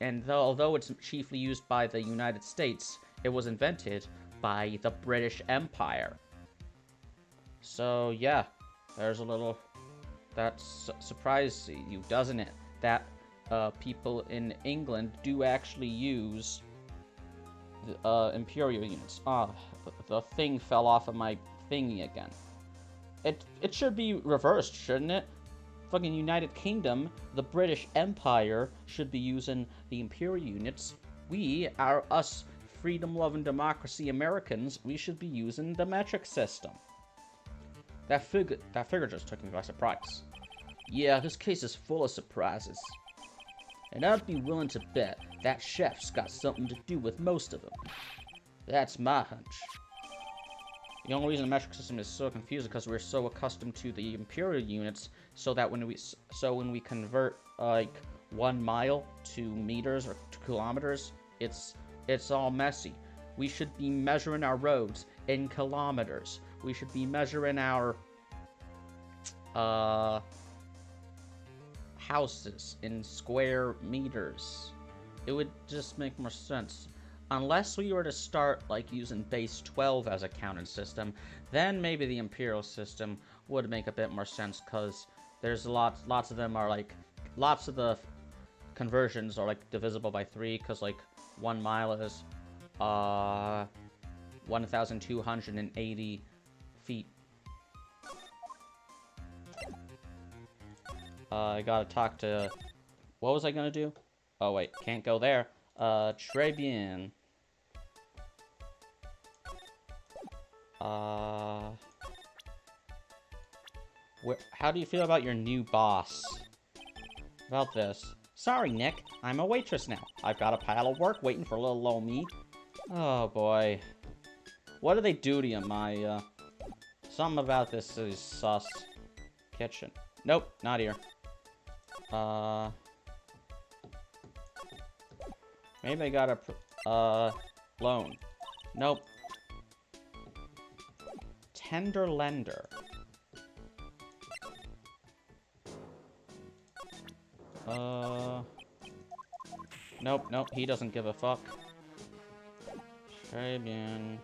And although it's chiefly used by the United States, it was invented by the British Empire. So, yeah, there's a little... That surprises you, doesn't it? That people in England do actually use the imperial units. Ah, the thing fell off of my thingy again. It should be reversed, shouldn't it? Fucking United Kingdom, the British Empire, should be using the imperial units. We are us freedom-loving democracy Americans. We should be using the metric system. That figure just took me by surprise. Yeah, this case is full of surprises. And I'd be willing to bet that chef's got something to do with most of them. That's my hunch. The only reason the metric system is so confusing because we're so accustomed to the imperial units, so that when we convert like 1 mile to meters or to kilometers, it's all messy. We should be measuring our roads in kilometers. We should be measuring our houses in square meters. It would just make more sense. Unless we were to start like using base 12 as a counting system, then maybe the imperial system would make a bit more sense, because there's lots of them are like, lots of the conversions are like divisible by 3, because like 1 mile is 1,280 feet. I gotta talk to... What was I gonna do? Oh wait, can't go there. Tribune. How do you feel about your new boss? About this? Sorry, Nick. I'm a waitress now. I've got a pile of work waiting for little old me. Oh boy. What do they do to you, my, Something about this is sus. Kitchen. Nope, not here. Maybe I got a, loan. Nope. Tender lender. Nope, he doesn't give a fuck. Tribune.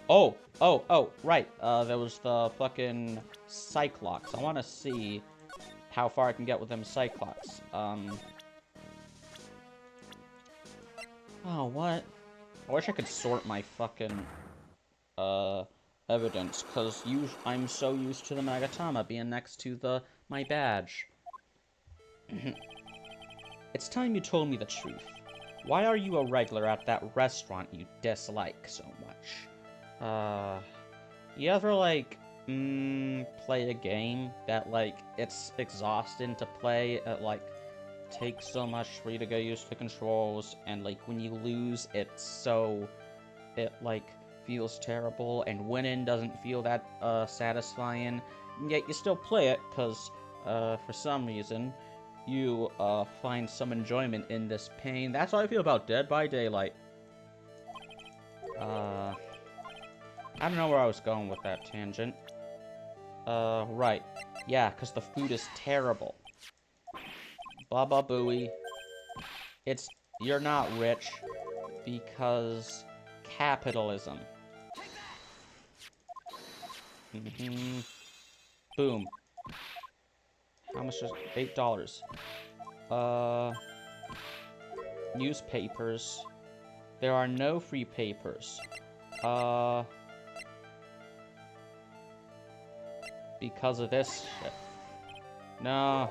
Oh, right. There was the fucking Cyclops. I want to see how far I can get with them Cyclops. Oh, what? I wish I could sort my fucking, evidence, because I'm so used to the Magatama being next to my badge. It's time you told me the truth. Why are you a regular at that restaurant you dislike so much? You ever, like, play a game that, like, it's exhausting to play, it, like, takes so much for you to get used to the controls, and, like, when you lose, it, like, feels terrible, and winning doesn't feel that, satisfying, yet you still play it, because, for some reason, you, find some enjoyment in this pain. That's how I feel about Dead by Daylight. I don't know where I was going with that tangent. Right. Yeah, because the food is terrible. Baba Booey. You're not rich because capitalism. Boom. How much is $8? Newspapers. There are no free papers. Because of this shit. No.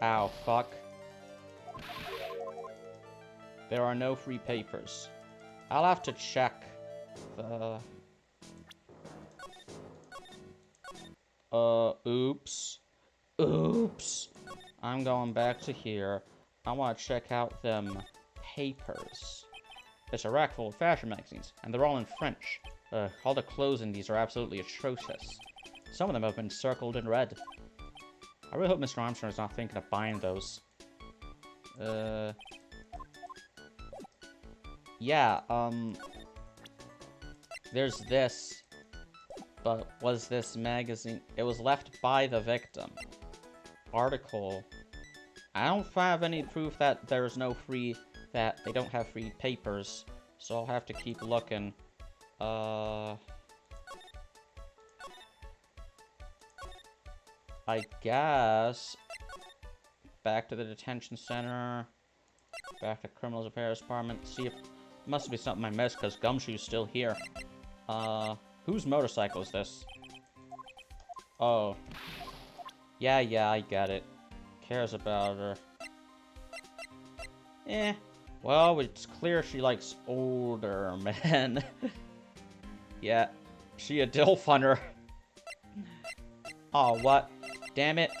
Ow, fuck. There are no free papers. I'll have to check the... oops. Oops. I'm going back to here. I want to check out them papers. It's a rack full of fashion magazines, and they're all in French. All the clothes in these are absolutely atrocious. Some of them have been circled in red. I really hope Mr. Armstrong is not thinking of buying those. Yeah, there's this. But was this magazine... It was left by the victim. Article. I don't have any proof that there's no free... That they don't have free papers. So I'll have to keep looking. I guess... Back to the detention center. Back to criminals affairs department. See if... Must be something I missed, because Gumshoe's still here. Whose motorcycle is this? Oh. Yeah, I get it. Cares about her. Eh. Well, it's clear she likes older men. Yeah. She a DILF hunter. Oh, what? Damn it.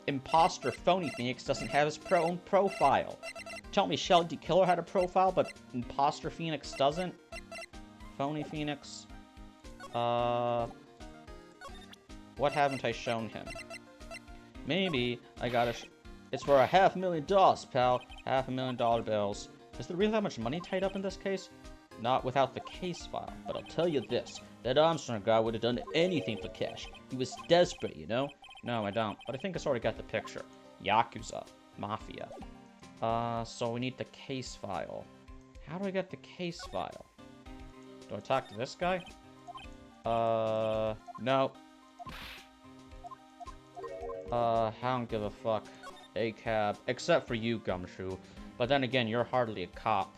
Imposter Phony Phoenix doesn't have his own profile. Tell me Shelly Killer had a profile, but Imposter Phoenix doesn't? Phony Phoenix. What haven't I shown him? Maybe I gotta... It's for $500,000, pal. $500,000 bills. Is there really that much money tied up in this case? Not without the case file, but I'll tell you this. That Armstrong guy would have done anything for cash. He was desperate, you know? No, I don't. But I think I sort of got the picture. Yakuza. Mafia. So we need the case file. How do I get the case file? Do I talk to this guy? No. I don't give a fuck. A cab. Except for you, Gumshoe. But then again, you're hardly a cop.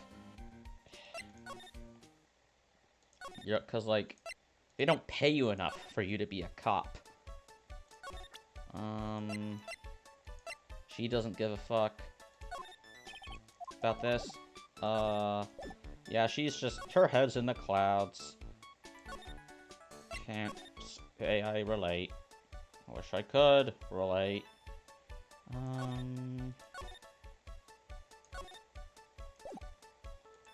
Yeah, cause like, they don't pay you enough for you to be a cop. She doesn't give a fuck about this. Yeah, she's just, her head's in the clouds. Can't say I relate. I wish I could relate.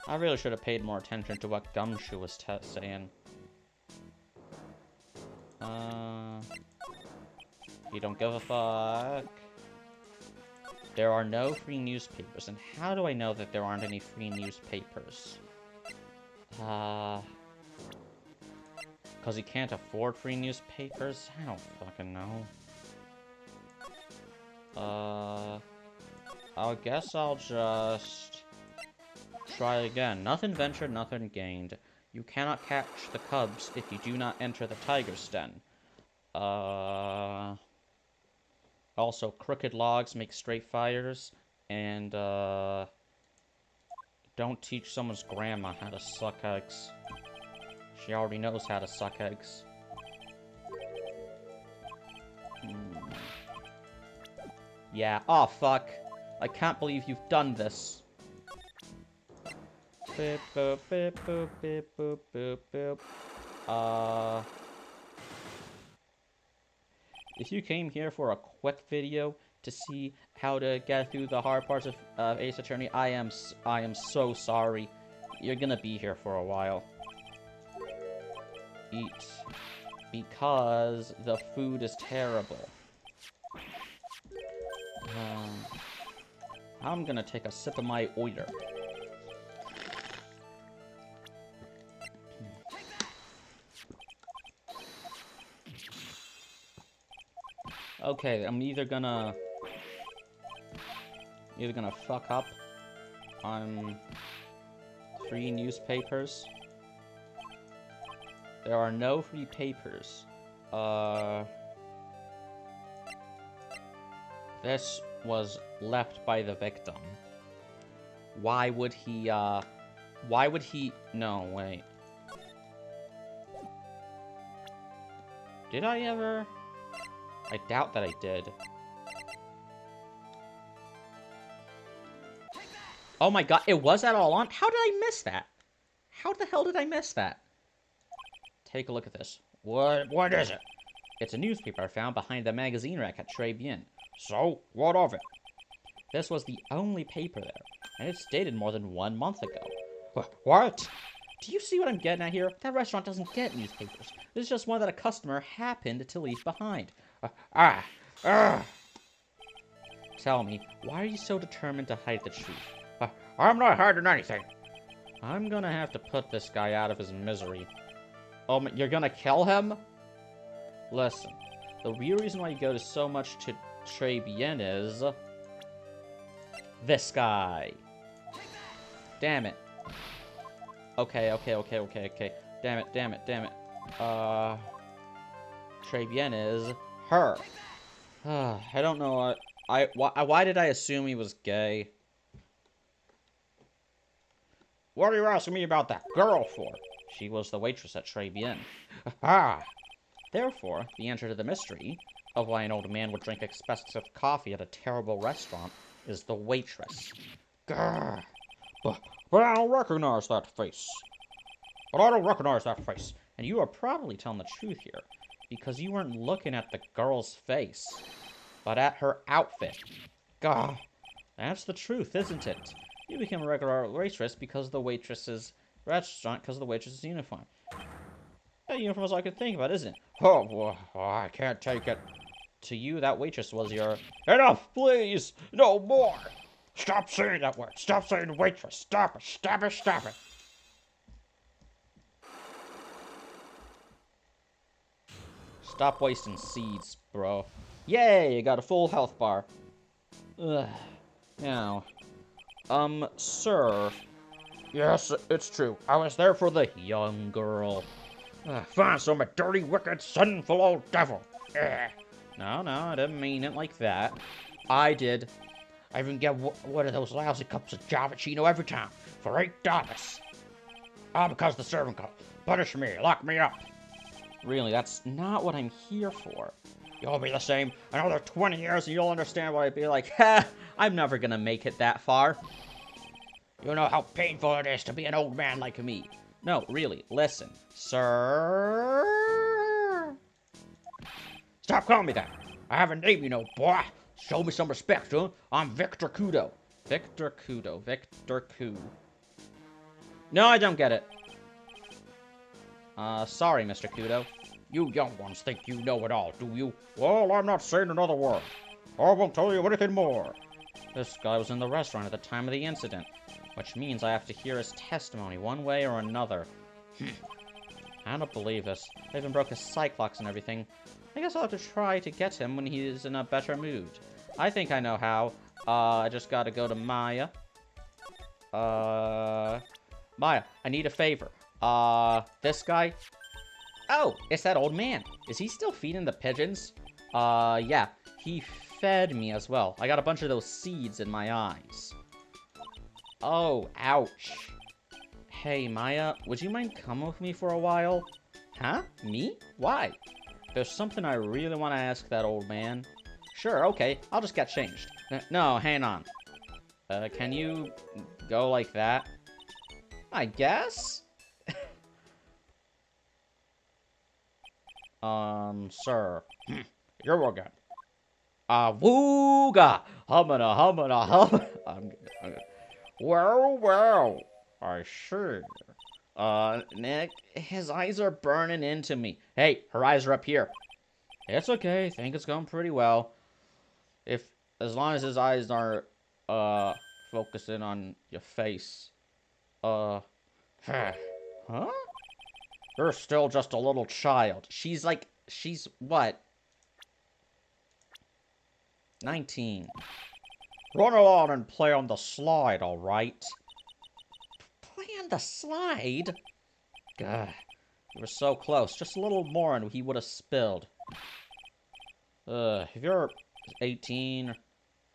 I really should have paid more attention to what Gumshoe was saying. You don't give a fuck. There are no free newspapers, and how do I know that there aren't any free newspapers? Because he can't afford free newspapers? I don't fucking know. I guess I'll just try again. Nothing ventured, nothing gained. You cannot catch the cubs if you do not enter the tiger's den. Also, crooked logs make straight fires, and, don't teach someone's grandma how to suck eggs. She already knows how to suck eggs. Yeah, oh fuck. I can't believe you've done this. Beep, boop, beep, boop, beep, boop, boop, boop. If you came here for a quick video to see how to get through the hard parts of Ace Attorney, I am so sorry. You're gonna be here for a while. Eat. Because the food is terrible. I'm gonna take a sip of my oiter. Okay, I'm either gonna fuck up on free newspapers. There are no free papers. This was left by the victim. Why would he, no, wait. Did I ever? I doubt that I did. Oh my god, it was that all on? How did I miss that? How the hell did I miss that? Take a look at this. What is it? It's a newspaper I found behind the magazine rack at Tribulations. So, what of it? This was the only paper there, and it's dated more than 1 month ago. What? Do you see what I'm getting at here? That restaurant doesn't get newspapers. This is just one that a customer happened to leave behind. Tell me, why are you so determined to hide the truth? I'm not hiding anything. I'm gonna have to put this guy out of his misery. Oh, you're gonna kill him? Listen, the real reason why you go to so much to Tribulations is... this guy. Damn it. Okay. Damn it. Tribulations is her. I don't know why did I assume he was gay? What are you asking me about that girl for? She was the waitress at Tribulations. Ah! Therefore, the answer to the mystery of why an old man would drink expensive coffee at a terrible restaurant is the waitress. Grr. But I don't recognize that face. And you are probably telling the truth here, because you weren't looking at the girl's face, but at her outfit. Gah. That's the truth, isn't it? You became a regular waitress because of the waitress's restaurant, because of the waitress's uniform. That uniform is all I could think about, isn't it? Oh, well, I can't take it. To you, that waitress was your... Enough, please! No more! Stop saying that word! Stop saying waitress! Stop it! Stop wasting seeds, bro. Yay, you got a full health bar. Ugh. Now, sir. Yes, it's true. I was there for the young girl. Fine, so I'm a dirty, wicked, sinful old devil. No, I didn't mean it like that. I did. I even get one of those lousy cups of Javachino every time for $8. All because the servant called. Punish me, lock me up. Really, that's not what I'm here for. You'll be the same. Another 20 years and you'll understand why I'd be like, ha, I'm never gonna make it that far. You know how painful it is to be an old man like me. No, really, listen. Sir? Stop calling me that. I have a name, you know, boy. Show me some respect, huh? I'm Victor Kudo. Victor Ku. No, I don't get it. Sorry, Mr. Kudo. You young ones think you know it all, do you? Well, I'm not saying another word. I won't tell you anything more. This guy was in the restaurant at the time of the incident, which means I have to hear his testimony one way or another. I don't believe this. I even broke his Cyclops and everything. I guess I'll have to try to get him when he's in a better mood. I think I know how. I just gotta go to Maya. Maya, I need a favor. This guy? Oh, it's that old man. Is he still feeding the pigeons? Yeah. He fed me as well. I got a bunch of those seeds in my eyes. Oh, ouch. Hey, Maya, would you mind coming with me for a while? Huh? Me? Why? There's something I really want to ask that old man. Sure, okay. I'll just get changed. No, hang on. Can you go like that? I guess? Sir. You're all good. Wooga! Humana. I'm good. Well. I see. Nick, his eyes are burning into me. Hey, her eyes are up here. It's okay. I think it's going pretty well. As long as his eyes aren't, focusing on your face. Huh? You're still just a little child. She's what? 19. Run along and play on the slide, alright? Play on the slide? God, you were so close. Just a little more and he would have spilled. If you're 18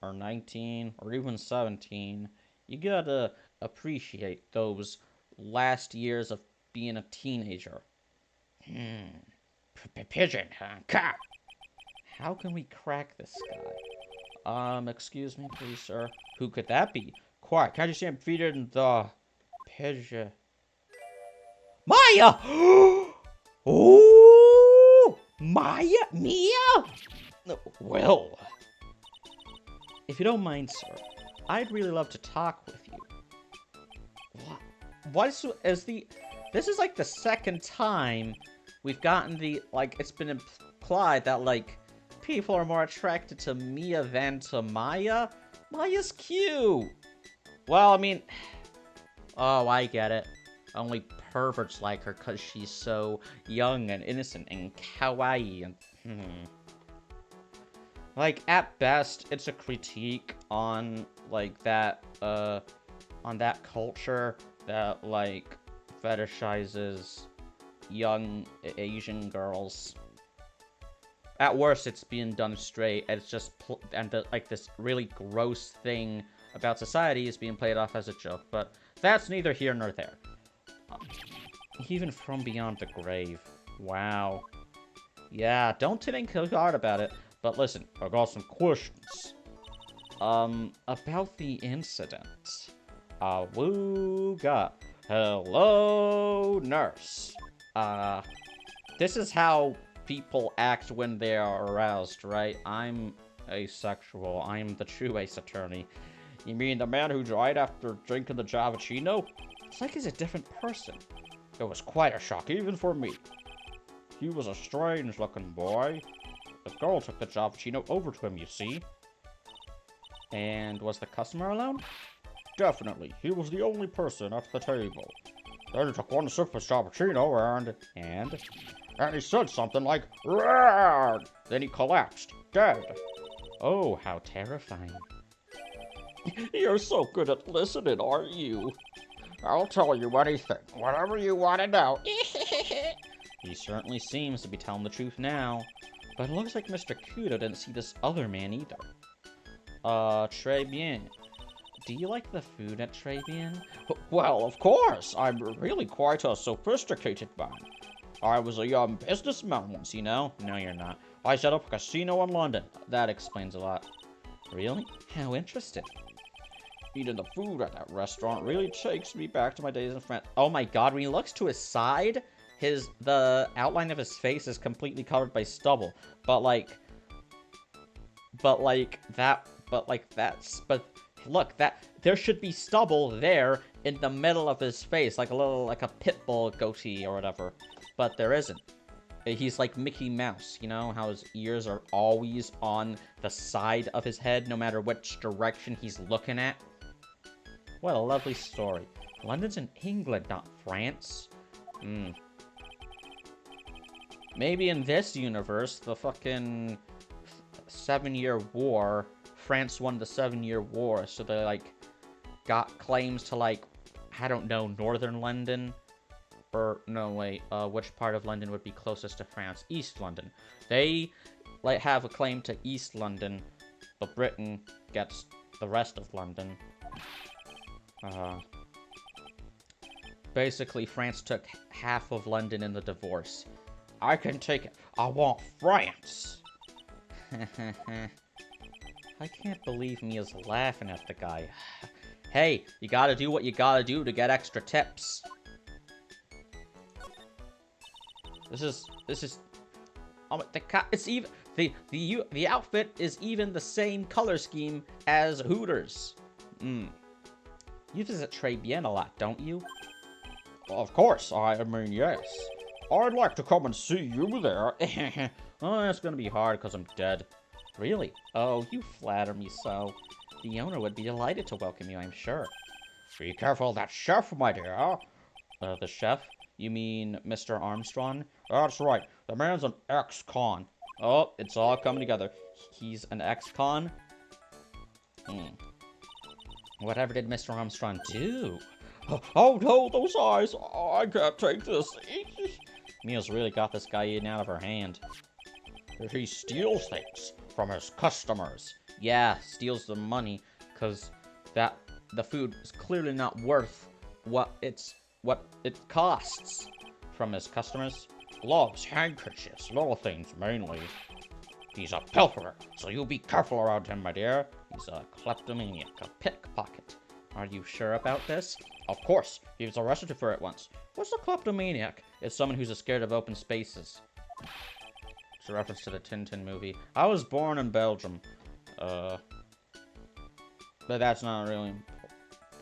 or 19 or even 17, you gotta appreciate those last years of being a teenager. Pigeon, huh? How can we crack this guy? Excuse me, please, sir. Who could that be? Quiet, can't you see I'm feeding the pigeon? Maya! Ooh! Mia? Well, if you don't mind, sir, I'd really love to talk with you. This is like the second time we've gotten it's been implied that, people are more attracted to Mia than to Maya. Maya's cute. Well, I mean, Oh, I get it. Only perverts like her because she's so young and innocent and kawaii and... Like, at best, it's a critique on, like, on that culture that, like, fetishizes young Asian girls. At worst, it's being done straight, and it's just, like, this really gross thing about society is being played off as a joke, but that's neither here nor there. Even from beyond the grave. Wow. Yeah, don't think too hard about it. But listen, I got some questions. About the incident. Awooga. Hello, nurse. This is how people act when they are aroused, right? I'm asexual. I'm the true ace attorney. You mean the man who died after drinking the Javachino? It's like he's a different person. It was quite a shock, even for me. He was a strange-looking boy. The girl took the Javachino over to him, you see. And was the customer alone? Definitely. He was the only person at the table. Then he took one sip of his Javachino and he said something like, "Roar!" Then he collapsed, dead. Oh, how terrifying. You're so good at listening, aren't you? I'll tell you anything, whatever you want to know. He certainly seems to be telling the truth now. But it looks like Mr. Kudo didn't see this other man either. Très bien. Do you like the food at Très bien? Well, of course. I'm really quite a sophisticated man. I was a young businessman once, you know? No, you're not. I set up a casino in London. That explains a lot. Really? How interesting. Eating the food at that restaurant really takes me back to my days in France. Oh my god, when he looks to his side, the outline of his face is completely covered by stubble. But look, there should be stubble there in the middle of his face, like a pit bull goatee or whatever. But there isn't. He's like Mickey Mouse, you know, how his ears are always on the side of his head, no matter which direction he's looking at. What a lovely story. London's in England, not France. Maybe in this universe, the fucking 7-Year War, France won the 7-Year War, so they, like, got claims to, like, I don't know, northern London? Or, no, wait, which part of London would be closest to France? East London. They, like, have a claim to East London, but Britain gets the rest of London. Basically, France took half of London in the divorce. I can take it. I want France. I can't believe Mia's laughing at the guy. Hey, you gotta do what you gotta do to get extra tips. This is. It's even the outfit is even the same color scheme as Hooters. You visit Très Bien a lot, don't you? Of course, I mean, yes. I'd like to come and see you there. Oh, that's gonna be hard because I'm dead. Really? Oh, you flatter me so. The owner would be delighted to welcome you, I'm sure. Be careful of that chef, my dear. The chef? You mean Mr. Armstrong? That's right. The man's an ex-con. Oh, it's all come together. He's an ex-con? Whatever did Mr. Armstrong do? Oh no, those eyes! I can't take this. Mia's really got this guy eaten out of her hand. He steals things from his customers. Yeah, steals the money, because the food is clearly not worth what it costs from his customers. Gloves, handkerchiefs, little things mainly. He's a pilferer, so you be careful around him, my dear. He's a kleptomaniac, a pickpocket. Are you sure about this? Of course. He was arrested for it once. What's a kleptomaniac? It's someone who's scared of open spaces. It's a reference to the Tintin movie. I was born in Belgium. But that's not really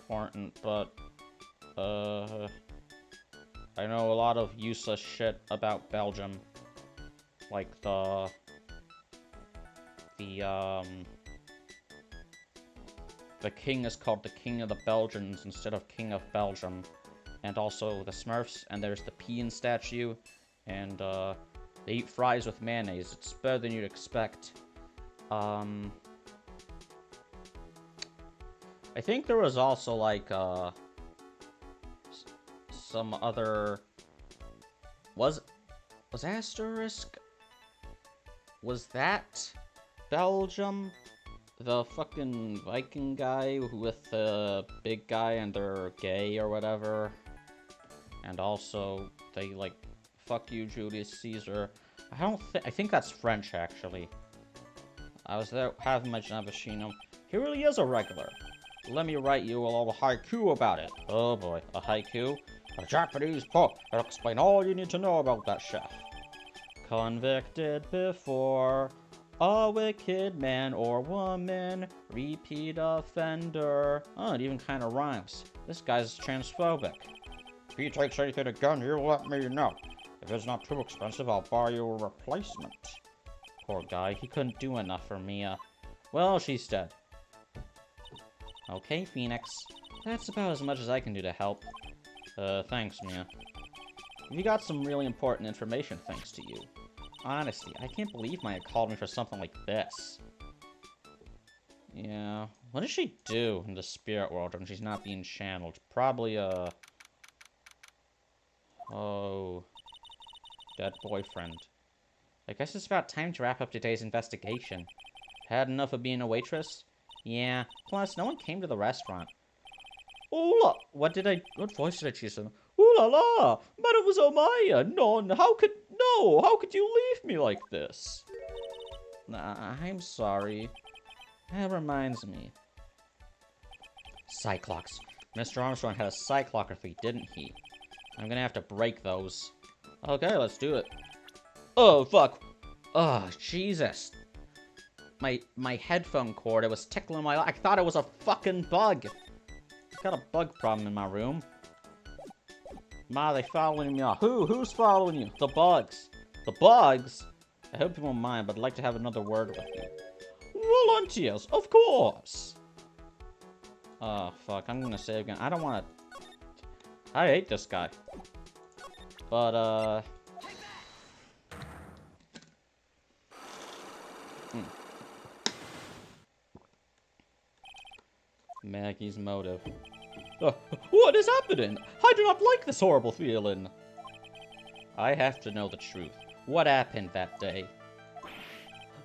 important, but, I know a lot of useless shit about Belgium. Like the king is called the King of the Belgians instead of King of Belgium. And also the Smurfs, and there's the Peon statue, and they eat fries with mayonnaise. It's better than you'd expect. I think there was also, like, some other... Was Asterisk... Was that Belgium? The fucking Viking guy with the big guy and they're gay or whatever? And also, they, like, fuck you, Julius Caesar. I think that's French, actually. I was there having my Javashino. He really is a regular. Let me write you a little haiku about it. Oh boy, a haiku? A Japanese poem that'll explain all you need to know about that chef. Convicted before, a wicked man or woman, repeat offender. Oh, it even kind of rhymes. This guy's transphobic. If he takes anything again, you let me know. If it's not too expensive, I'll buy you a replacement. Poor guy, he couldn't do enough for Mia. Well, she's dead. Okay, Phoenix. That's about as much as I can do to help. Thanks, Mia. You got some really important information thanks to you. Honestly, I can't believe Maya called me for something like this. Yeah, what does she do in the spirit world when she's not being channeled? Probably, oh, dead boyfriend. I guess it's about time to wrap up today's investigation. Had enough of being a waitress? Yeah, plus no one came to the restaurant. Oh, look, what voice did I choose? Ooh la la, Mademoiselle Maya, how could you leave me like this? I'm sorry. That reminds me. Cyclops. Mr. Armstrong had a cyclography, didn't he? I'm gonna have to break those. Okay, let's do it. Oh, fuck. Oh, Jesus. My headphone cord, it was tickling my... I thought it was a fucking bug. I've got a bug problem in my room. Ma, they following me off. Who's following you? The bugs. The bugs? I hope you won't mind, but I'd like to have another word with you. Volunteers, of course. Oh, fuck. I'm gonna say again. I don't want to... I hate this guy. But, Maggie's motive. What is happening? I do not like this horrible feeling. I have to know the truth. What happened that day?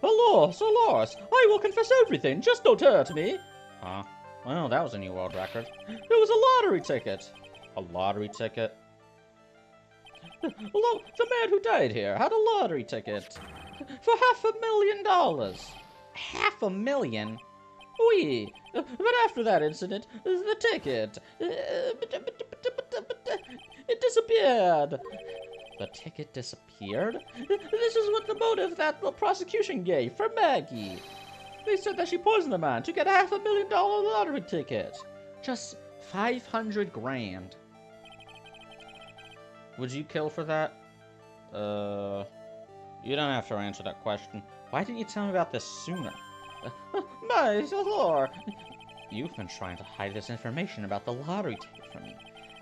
Alas, I will confess everything. Just don't hurt me. Huh? Well, that was a new world record. It was a lottery ticket. A lottery ticket? Well, the man who died here had a lottery ticket. For $500,000. $500,000? Oui, but after that incident, the ticket, it disappeared. The ticket disappeared? This is what the motive that the prosecution gave for Maggie. They said that she poisoned the man to get a $500,000 lottery ticket. Just 500 grand. Would you kill for that? You don't have to answer that question. Why didn't you tell me about this sooner? My lord! You've been trying to hide this information about the lottery ticket from me.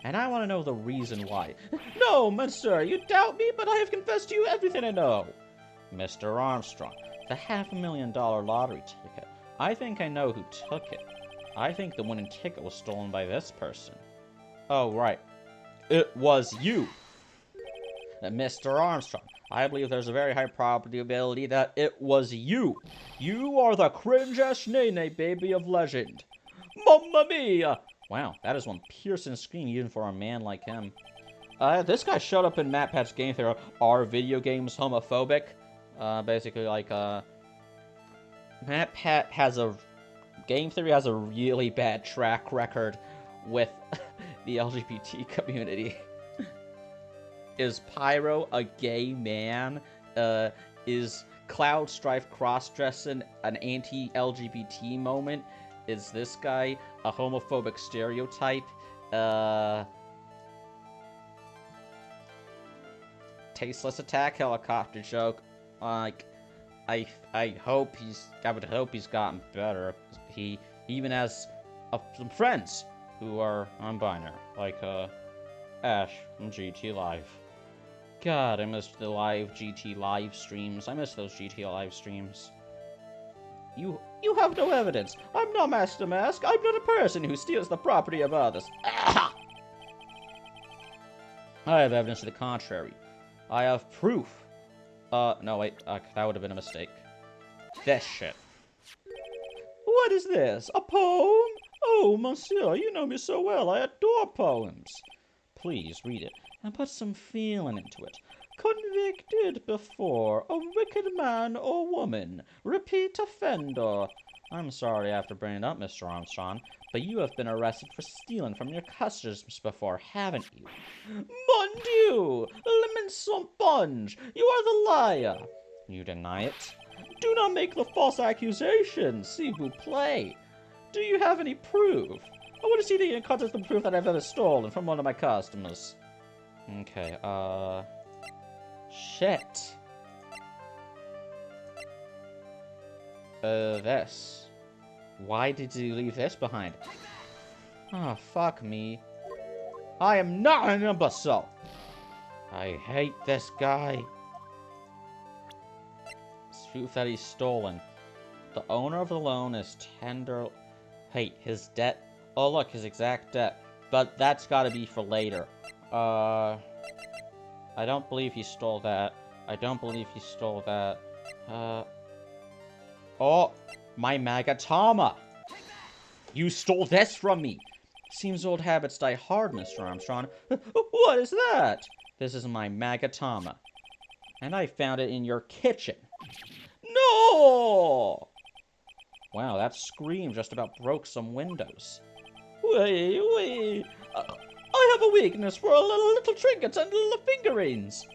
And I want to know the reason why. No, monsieur, you doubt me, but I have confessed to you everything I know. Mr. Armstrong, the $500,000 lottery ticket. I think I know who took it. I think the winning ticket was stolen by this person. Oh, right. It was you. Mr. Armstrong, I believe there's a very high probability that it was you. You are the cringe-ass nene baby of legend. Mamma mia! Wow, that is one piercing scream even for a man like him. This guy showed up in MatPat's Game Theory. Are video games homophobic? Basically, like, MatPat has a... Game Theory has a really bad track record with the LGBT community. Is Pyro a gay man? Is Cloud Strife cross-dressing an anti-LGBT moment? Is this guy a homophobic stereotype? Tasteless attack helicopter joke. Like, I would hope he's gotten better. He even has some friends who are non-binary, like Ash from GT Live. God, I missed the live GT live streams. I miss those GT live streams. You have no evidence. I'm not Master Mask. I'm not a person who steals the property of others. Ah! I have evidence to the contrary. I have proof. No, wait, that would have been a mistake. This shit. What is this? A poem? Oh, monsieur, you know me so well. I adore poems. Please read it and put some feeling into it. Convicted before, a wicked man or woman, repeat offender. I'm sorry I have to bring it up, Mr. Armstrong, but you have been arrested for stealing from your customers before, haven't you? Mon Dieu! Lemon sponge! You are the liar! You deny it? Do not make the false accusations, s'il vous plaît. Do you have any proof? I want to see the inconsistent proof that I've ever stolen from one of my customers. Okay, shit. This. Why did you leave this behind? Oh, fuck me. I am not an imbecile. I hate this guy. It's proof that he's stolen. The owner of the loan is tender... Hey, his debt... Oh, look, his exact debt. But that's gotta be for later. I don't believe he stole that. I don't believe he stole that. Oh, my Magatama! You stole this from me! Seems old habits die hard, Mr. Armstrong. What is that? This is my Magatama. And I found it in your kitchen. No! Wow, that scream just about broke some windows. Wait. I have a weakness for little trinkets and little fingerings.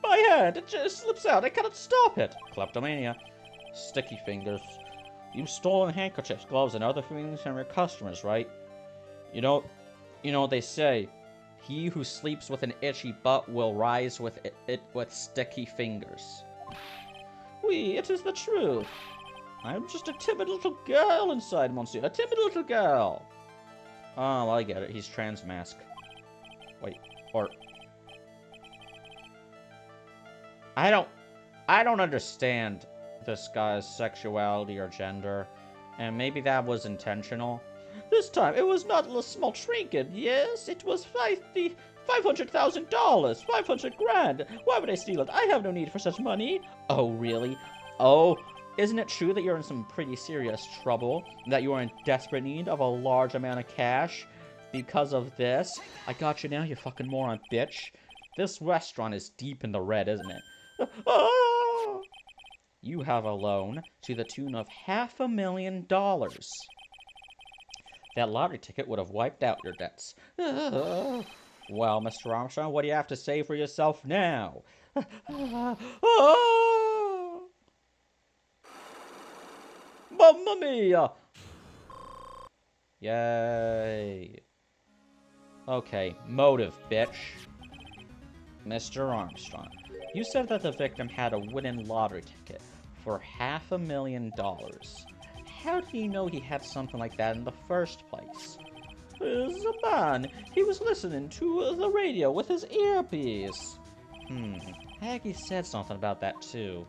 My hand, it just slips out. I cannot stop it. Kleptomania. Sticky fingers. You've stolen handkerchiefs, gloves, and other things from your customers, right? You know what they say. He who sleeps with an itchy butt will rise with it with sticky fingers. Oui, it is the truth. I'm just a timid little girl inside, monsieur. A timid little girl. Oh, well, I get it. He's trans mask. Wait, or... I don't understand this guy's sexuality or gender. And maybe that was intentional. This time, it was not a small trinket, yes? It was $500,000, 500 grand. Why would I steal it? I have no need for such money. Oh, really? Oh, isn't it true that you're in some pretty serious trouble? That you are in desperate need of a large amount of cash? Because of this? I got you now, you fucking moron, bitch. This restaurant is deep in the red, isn't it? Ah! You have a loan to the tune of $500,000. That lottery ticket would have wiped out your debts. Ah! Well, Mr. Armstrong, what do you have to say for yourself now? Ah! Mamma mia! Yay. Okay, motive, bitch. Mr. Armstrong, you said that the victim had a wooden lottery ticket for $500,000. How do you know he had something like that in the first place? There's a man. He was listening to the radio with his earpiece. Aggie said something about that too.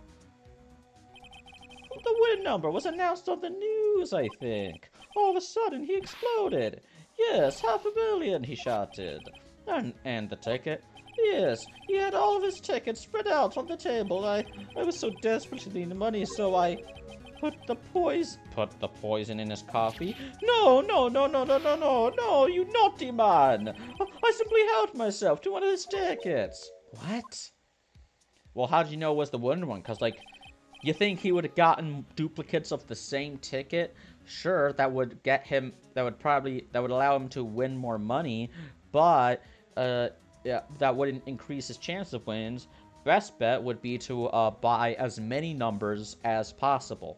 The wooden number was announced on the news, I think. All of a sudden, he exploded. Yes, $500,000, he shouted. And the ticket? Yes, he had all of his tickets spread out on the table. I was so desperate to need the money, so I put the poison in his coffee. No, you naughty man. I simply helped myself to one of his tickets. What? Well, how did you know it was the wooden one? Because, like, you think he would have gotten duplicates of the same ticket? Sure, that would allow him to win more money, but, yeah, that wouldn't increase his chance of wins. Best bet would be to buy as many numbers as possible.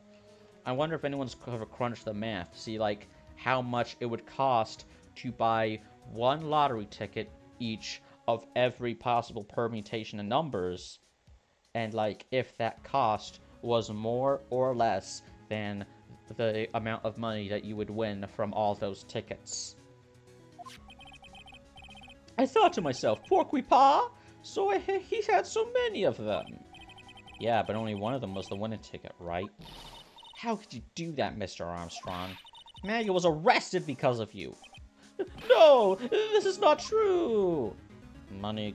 I wonder if anyone's ever crunched the math to see, like, how much it would cost to buy one lottery ticket each of every possible permutation of numbers, and, like, if that cost was more or less than the amount of money that you would win from all those tickets. I thought to myself, Porcupine, so he had so many of them. Yeah, but only one of them was the winning ticket, right? How could you do that, Mr. Armstrong? Maggie was arrested because of you. No, this is not true. Money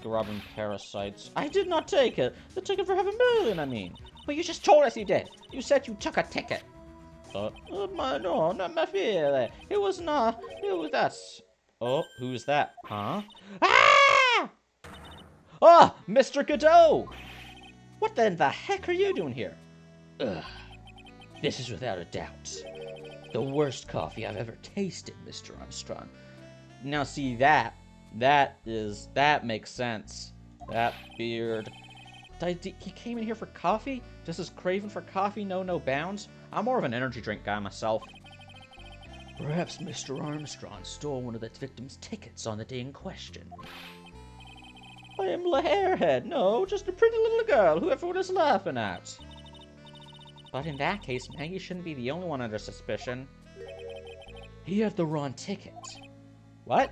grubbing parasites. I did not take it. The ticket for Heaven Million, I mean. But you just told us you did. You said you took a ticket. No, not my fear. It was not. It was that. Oh, who's that? Huh? Ah! Oh, Mr. Godot! What in the heck are you doing here? Ugh. This is without a doubt the worst coffee I've ever tasted, Mr. Armstrong. Now see that makes sense. That beard. He came in here for coffee? Just as craving for coffee, no bounds? I'm more of an energy drink guy myself. Perhaps Mr. Armstrong stole one of the victim's tickets on the day in question. I am the hairhead. No, just a pretty little girl who everyone is laughing at. But in that case, Maggie shouldn't be the only one under suspicion. He had the wrong ticket. What?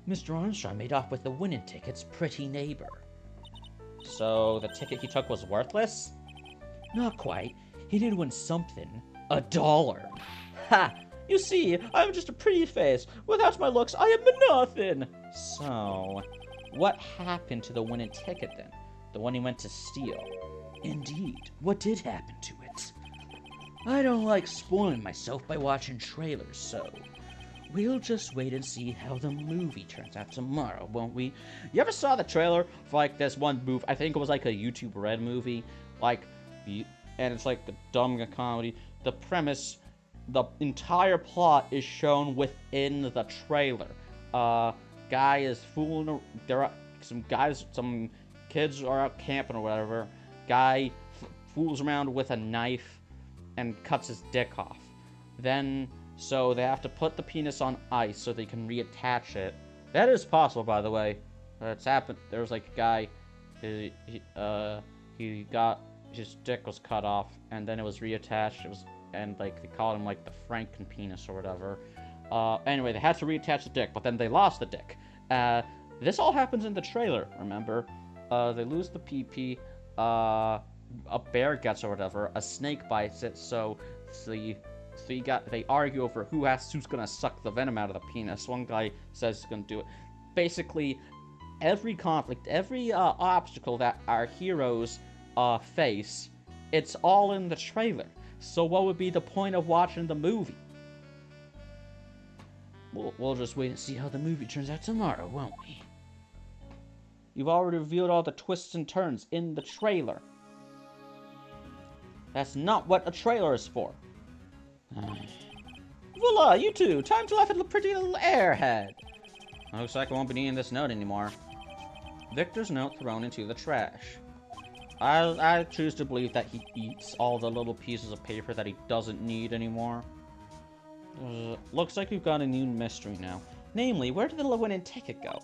Mr. Armstrong made off with the winning ticket's pretty neighbor. So the ticket he took was worthless? Not quite. He did win something. $1. Ha! You see, I'm just a pretty face. Without my looks, I am nothing. So, what happened to the winning ticket then? The one he went to steal? Indeed, what did happen to it? I don't like spoiling myself by watching trailers, so we'll just wait and see how the movie turns out tomorrow, won't we? You ever saw the trailer for, like, this one movie? I think it was, like, a YouTube Red movie. Like, and it's, like, the dumb comedy. The premise, the entire plot is shown within the trailer. Guy is fooling, there are some kids are out camping or whatever. Guy fools around with a knife and cuts his dick off. Then, so they have to put the penis on ice so they can reattach it. That is possible, by the way. It's happened. There was like a guy, he got, his dick was cut off, and then it was reattached. It was, and like they called him like the Franken penis or whatever. Anyway, they had to reattach the dick, but then they lost the dick. This all happens in the trailer. Remember, they lose the pee-pee. A bear gets or whatever. A snake bites it. So they argue over who's gonna suck the venom out of the penis. One guy says he's gonna do it. Basically, every conflict, every obstacle that our heroes face, it's all in the trailer. So what would be the point of watching the movie? We'll just wait and see how the movie turns out tomorrow, won't we? You've already revealed all the twists and turns in the trailer. That's not what a trailer is for. Voila, you two! Time to laugh at the pretty little airhead! Looks like I won't be needing this note anymore. Victor's note thrown into the trash. I choose to believe that he eats all the little pieces of paper that he doesn't need anymore. Looks like we've got a new mystery now. Namely, where did the winning ticket go?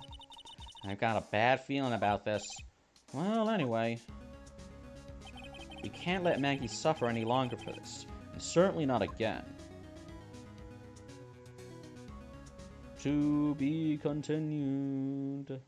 I've got a bad feeling about this. Well, anyway. We can't let Maggie suffer any longer for this. And certainly not again. To be continued.